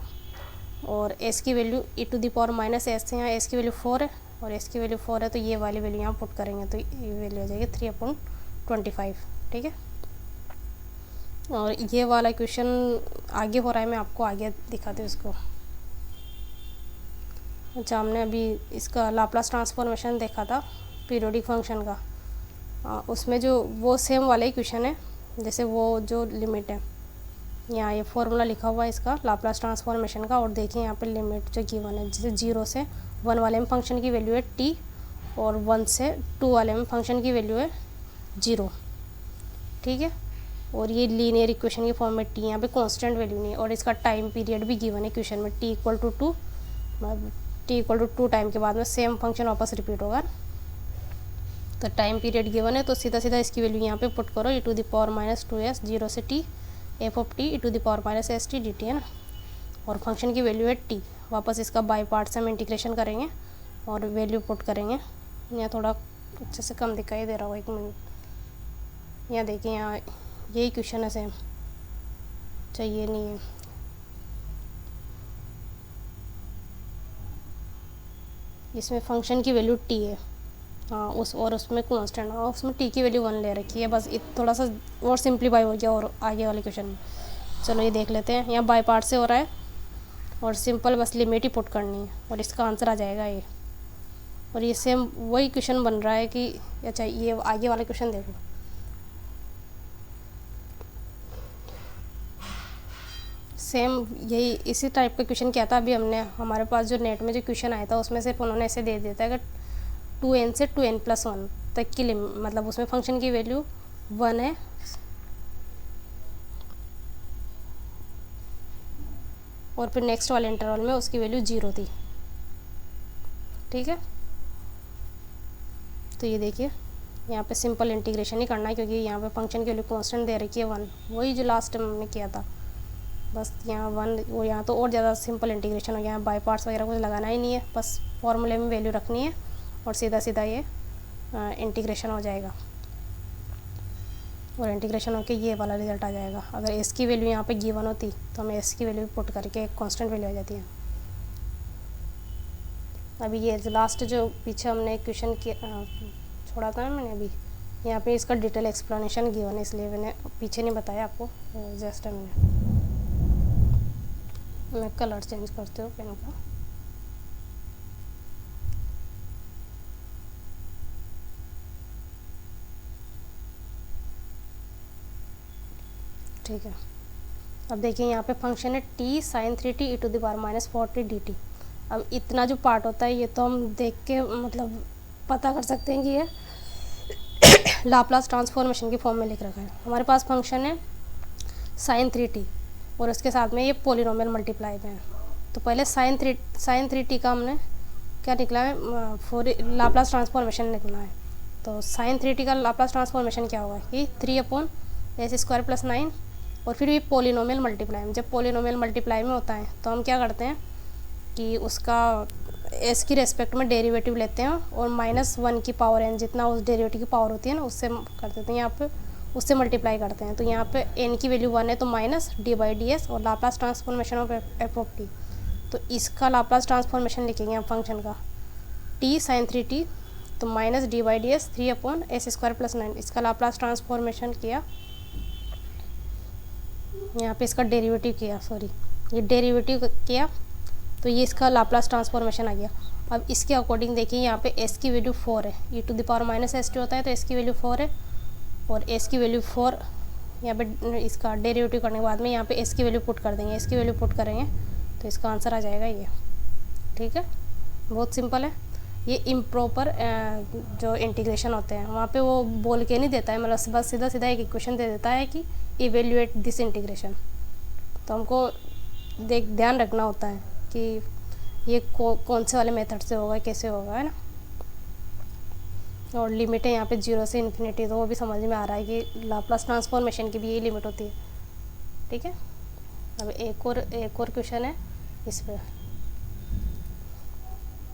और एस की value e to the power minus s से, यहाँ एस की वैल्यू 4 है, और एस की वैल्यू 4 है, तो ये वाली वैल्यू यहाँ पुट करेंगे, तो ये वैल्यू हो जाएगी 3/25। ठीक है, और ये वाला क्वेश्चन आगे हो रहा है, मैं आपको आगे दिखाती हूँ इसको। अच्छा, हमने अभी इसका लाप्लास ट्रांसफॉर्मेशन देखा था पीरियोडिक फंक्शन का। उसमें जो वो सेम वाला ही क्वेश्चन है, जैसे वो जो लिमिट है, यहाँ ये फॉर्मूला लिखा हुआ है इसका लाप्लास ट्रांसफॉर्मेशन का। और देखिए यहाँ पे लिमिट जो गिवन है, जैसे 0 से 1 वाले में फंक्शन की वैल्यू है t, और 1 से 2 वाले में फंक्शन की वैल्यू है 0। ठीक है, और ये लीनियर इक्वेशन की फॉर्म में t, यहाँ पे कांस्टेंट वैल्यू नहीं है। और इसका टाइम पीरियड भी गिवन है क्वेश्चन में, t equal to 2, t equal to 2 time के बाद में सेम फंक्शन वापस रिपीट होगा। तो टाइम पीरियड गिवन है, तो सीधा सीधा इसकी वैल्यू यहाँ पे पुट करो, e to the power minus 2s 0 से t f of t e to the power minus s t d t है ना। और फंक्शन की वैल्यू है t। वापस इसका बाई पार्ट से हम इंटीग्रेशन करेंगे और वैल्यू पुट करेंगे। यहाँ थोड़ा अच्छे से कम दिखाई दे रहा हो, 1 मिनट। यहाँ देखिए, यहाँ यही क्वेश्चन है सेम, चाहिए नहीं है। इसमें फंक्शन की वैल्यू t है, हाँ, उसमें कांस्टेंट, हाँ, उसमें t की वैल्यू 1 ले रखी है। बस थोड़ा सा और सिंप्लीफाई हो गया और आगे वाले क्वेश्चन में। चलो ये देख लेते हैं, यहाँ बाई पार्ट से हो रहा है, और सिंपल बस लिमिट ही पुट करनी है, और इसका आंसर आ जाएगा ये। और ये सेम वही क्वेश्चन बन रहा है कि, अच्छा ये आगे वाला क्वेश्चन देखो, सेम यही इसी टाइप का क्वेश्चन क्या था अभी हमने, हमारे पास जो नेट में जो क्वेश्चन आया था उसमें सिर्फ उन्होंने ऐसे दे दिया था कि 2n से 2n+1 तक की लिमिट, मतलब उसमें फंक्शन की वैल्यू 1 है, और फिर नेक्स्ट वाले इंटरवल में उसकी वैल्यू 0 थी। ठीक है, तो ये देखिए यहाँ पे सिंपल इंटीग्रेशन ही करना है, क्योंकि यहाँ पे फंक्शन की वैल्यू कांस्टेंट दे रखी है 1, वही जो लास्ट टाइम हमने किया था बस यहाँ वन वो यहाँ तो और ज़्यादा सिंपल इंटीग्रेशन हो गया, बाई पार्ट्स वगैरह कुछ लगाना ही नहीं है, बस फॉर्मूले में वैल्यू रखनी है और सीधा सीधा ये इंटीग्रेशन हो जाएगा और इंटीग्रेशन होकर ये वाला रिजल्ट आ जाएगा। अगर एस की वैल्यू यहाँ पे गिवन होती तो हमें एस की वैल्यू पुट करके एक कांस्टेंट वैल्यू आ जाती है। अभी ये लास्ट जो पीछे हमने क्वेश्चन छोड़ा था ना मैंने, अभी यहाँ पे इसका डिटेल एक्सप्लेनेशन गिवन है, इसलिए मैंने पीछे नहीं बताया आपको, जस्ट मैं कलर चेंज करती हूँ पेन का। ठीक है, अब देखिए यहाँ पे फंक्शन है t sin 3t e to the power -40 dt। अब इतना जो पार्ट होता है ये तो हम देख के मतलब पता कर सकते हैं कि ये लाप्लास ट्रांसफॉर्मेशन की फॉर्म में लिख रखा है। हमारे पास फंक्शन है sin 3t और उसके साथ में ये पोलिनोमियल मल्टीप्लाई में है। तो पहले sin 3t का हमने क्या निकला है, लाप्लास ट्रांसफॉर्मेशन निकलना है। तो sin 3t का लाप्लास ट्रांसफॉर्मेशन क्या होगा कि 3/s² + 9 और फिर ये पोलिनोमियल मल्टीप्लाई में, जब पोलिनोमियल मल्टीप्लाई में होता है तो हम क्या करते हैं कि उसका एस की रेस्पेक्ट में डेरिवेटिव लेते हैं और -1 की पावर n जितना उस डेरिवेटिव की पावर होती है ना उससे कर देते हैं, यहाँ पे उससे मल्टीप्लाई करते हैं। तो यहाँ पे n की वैल्यू 1 है तो -d/ds और Laplace transformation of f of t। तो इसका लाप्लास ट्रांसफॉर्मेशन लिखेंगे हम फंक्शन का t sin 3t, तो -d/ds 3/s² + 9। इसका लाप्लास ट्रांसफॉर्मेशन किया, यहाँ पे इसका डेरिवेटिव किया, सॉरी ये डेरिवेटिव किया, तो ये इसका लाप्लास ट्रांसफॉर्मेशन आ गया। अब इसके अकॉर्डिंग देखिए यहाँ पे s की वैल्यू 4 है, e to the power -st होता है तो s की वैल्यू 4 है और s की वैल्यू 4, यहाँ पे इसका डेरिवेटिव करने के बाद में यहाँ पे s की वैल्यू पुट कर देंगे, s की वैल्यू पुट करेंगे तो इसका आंसर आ जाएगा ये। ठीक है, बहुत सिंपल है। ये इम्प्रॉपर जो इंटीग्रेशन होते हैं वहाँ पे वो बोल के नहीं देता है, मतलब बस सीधा सीधा एक इक्वेशन दे देता है कि इवेल्युएट दिस इंटीग्रेशन। तो हमको ध्यान रखना होता है कि ये कौन से वाले मेथड से होगा, कैसे होगा, है ना। और लिमिट है यहाँ पे 0 से इन्फिनिटी, तो वो भी समझ में आ रहा है कि लाप्लास ट्रांसफॉर्मेशन की भी यही लिमिट होती है। ठीक है, अब एक और क्वेश्चन है इस पर,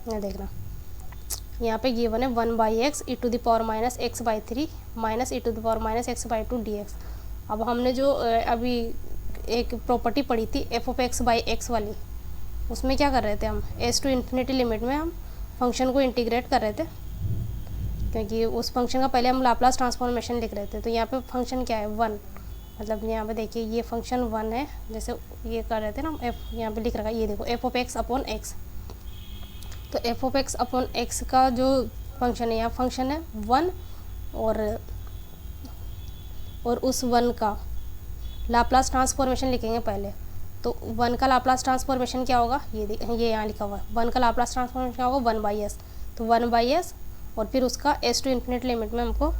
ये देखना। यहाँ पे गिवन है 1/x e to the power -x/3 - e to the power -x/2 dx। अब हमने जो अभी एक प्रॉपर्टी पढ़ी थी f(x/x) वाली, उसमें क्या कर रहे थे हम, s टू इन्फिनिटी लिमिट में हम फंक्शन को इंटीग्रेट कर रहे थे, क्योंकि उस फंक्शन का पहले हम लाप्लास ट्रांसफॉर्मेशन लिख रहे थे। तो यहाँ पे फंक्शन क्या है 1, मतलब यहाँ पे देखिए ये फंक्शन 1 है, जैसे ये कर रहे थे ना f, यहाँ पे लिख रखा है ये देखो f(x/x)। तो f(x/x) का जो फंक्शन है, यहाँ फंक्शन है 1 और उस 1 का लाप्लास ट्रांसफॉर्मेशन लिखेंगे पहले। तो 1 का लाप्लास ट्रांसफॉर्मेशन क्या होगा, ये यहाँ लिखा हुआ है 1 का लाप्लास ट्रांसफॉर्मेशन क्या होगा 1/s। तो 1/s और फिर उसका s टू इन्फिनिट लिमिट में हमको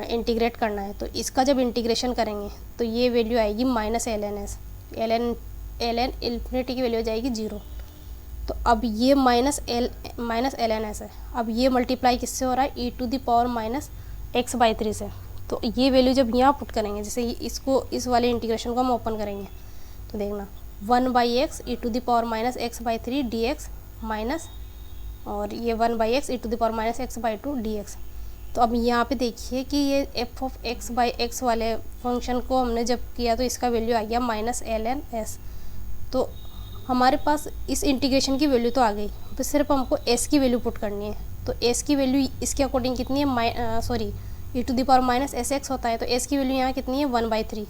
इंटीग्रेट करना है। तो इसका जब इंटीग्रेशन करेंगे तो ये वैल्यू आएगी -ln(s), ln इन्फिनिटी की वैल्यू हो जाएगी 0। तो अब ये -ln(s) है, अब ये मल्टीप्लाई किससे हो रहा है, e to the power -x/3 से। तो ये वैल्यू जब यहाँ पुट करेंगे, जैसे इसको इस वाले इंटीग्रेशन को हम ओपन करेंगे तो देखना 1/x e to the power -x/3 dx minus, और ये 1/x e to the power -x/2 dx। तो अब यहाँ पे देखिए कि ये f(x/x) वाले फंक्शन को हमने जब किया तो इसका वैल्यू आ गया -ln(s). तो हमारे पास इस इंटीग्रेशन की वैल्यू तो आ गई, तो सिर्फ हमको s की वैल्यू पुट करनी है। तो s की वैल्यू इसके अकॉर्डिंग कितनी है, sorry e to the power -sx होता है, तो s की वैल्यू यहाँ कितनी है 1/3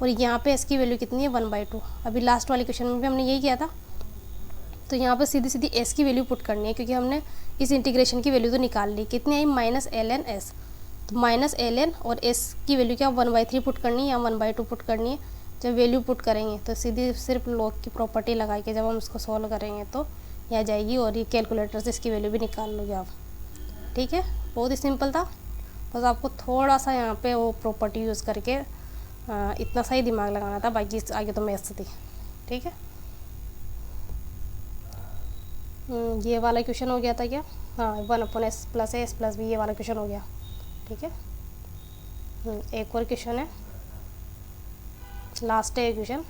और यहाँ पे s की वैल्यू कितनी है 1/2। अभी लास्ट वाले क्वेश्चन में भी हमने यही किया था। तो यहाँ पे सीधी सीधी s की वैल्यू पुट करनी है, क्योंकि हमने इस इंटीग्रेशन की वैल्यू तो निकाल ली, कितनी आई -ln(s). तो -ln और s की वैल्यू क्या 1/3 पुट करनी है या 1/2 पुट करनी है। जब वैल्यू पुट करेंगे तो सीधी सिर्फ लॉग की प्रॉपर्टी लगा के जब हम इसको सॉल्व करेंगे तो यह आ जाएगी, और ये कैलकुलेटर से इसकी वैल्यू भी निकाल लोगे आप। ठीक है, बहुत ही सिंपल था, बस आपको थोड़ा सा यहाँ पे वो प्रॉपर्टी यूज़ करके इतना सा ही दिमाग लगाना था, बाकी आगे तो मैथ्स थी। ठीक है, ये वाला क्वेश्चन हो गया था क्या, हाँ 1/s + a + b, ये वाला क्वेश्चन हो गया। ठीक है, एक और क्वेश्चन है, लास्ट है क्वेश्चन,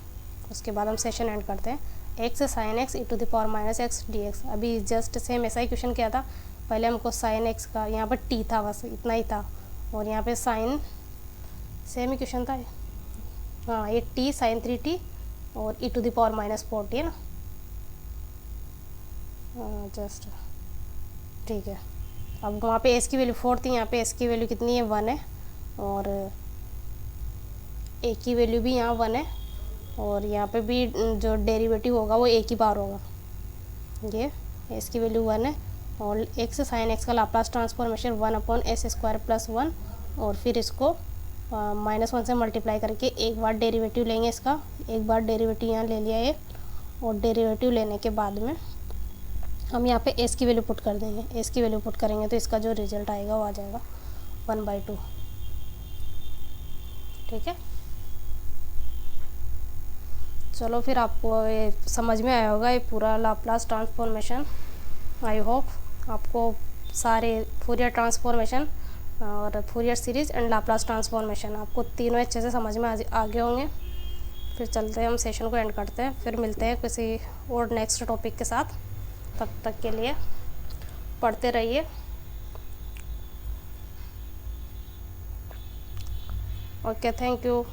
उसके बाद हम सेशन एंड करते हैं। X sine x e to the power minus x d x. अभी जस्ट सेम ऐसा ही क्वेश्चन किया था, पहले हमको साइन एक्स का यहाँ पर टी था, बस इतना ही था, और यहाँ पे साइन, सेम ही क्वेश्चन था। हाँ, ये टी साइन 3t और e to the power minus 4t है ना। जस्ट ठीक है। अब वहाँ पे एस की वैल्यू 4 थी, यहाँ पे एस की वैल्यू कितनी है, 1 है, और ए की वैल्यू भी यहाँ 1 है, और यहाँ पे भी जो डेरिवेटिव होगा वो ए की पावर होगा। ये एस की वैल्यू 1 है, और एक्स साइन एक्स का लाप्लास ट्रांसफॉर्मेशन 1/s² + 1, और फिर इसको -1 से मल्टीप्लाई करके एक बार डेरिवेटिव लेंगे इसका, एक बार डेरिवेटिव यहाँ ले लिया ये, और डेरिवेटिव लेने के बाद में हम यहाँ पे एस की वैल्यू पुट कर देंगे। एस की वैल्यू पुट करेंगे तो इसका जो रिजल्ट आएगा वो आ जाएगा 1/2। ठीक है, चलो फिर आपको ये समझ में आया होगा ये पूरा लाप्लास ट्रांसफॉर्मेशन। आई होप आपको सारे फूरियर ट्रांसफॉर्मेशन और Fourier series and Laplace transformation आपको तीनों अच्छे से समझ में आ गए होंगे। फिर चलते हैं, हम सेशन को एंड करते हैं, फिर मिलते हैं किसी और नेक्स्ट टॉपिक के साथ। तब तक के लिए पढ़ते रहिए। Okay, thank you.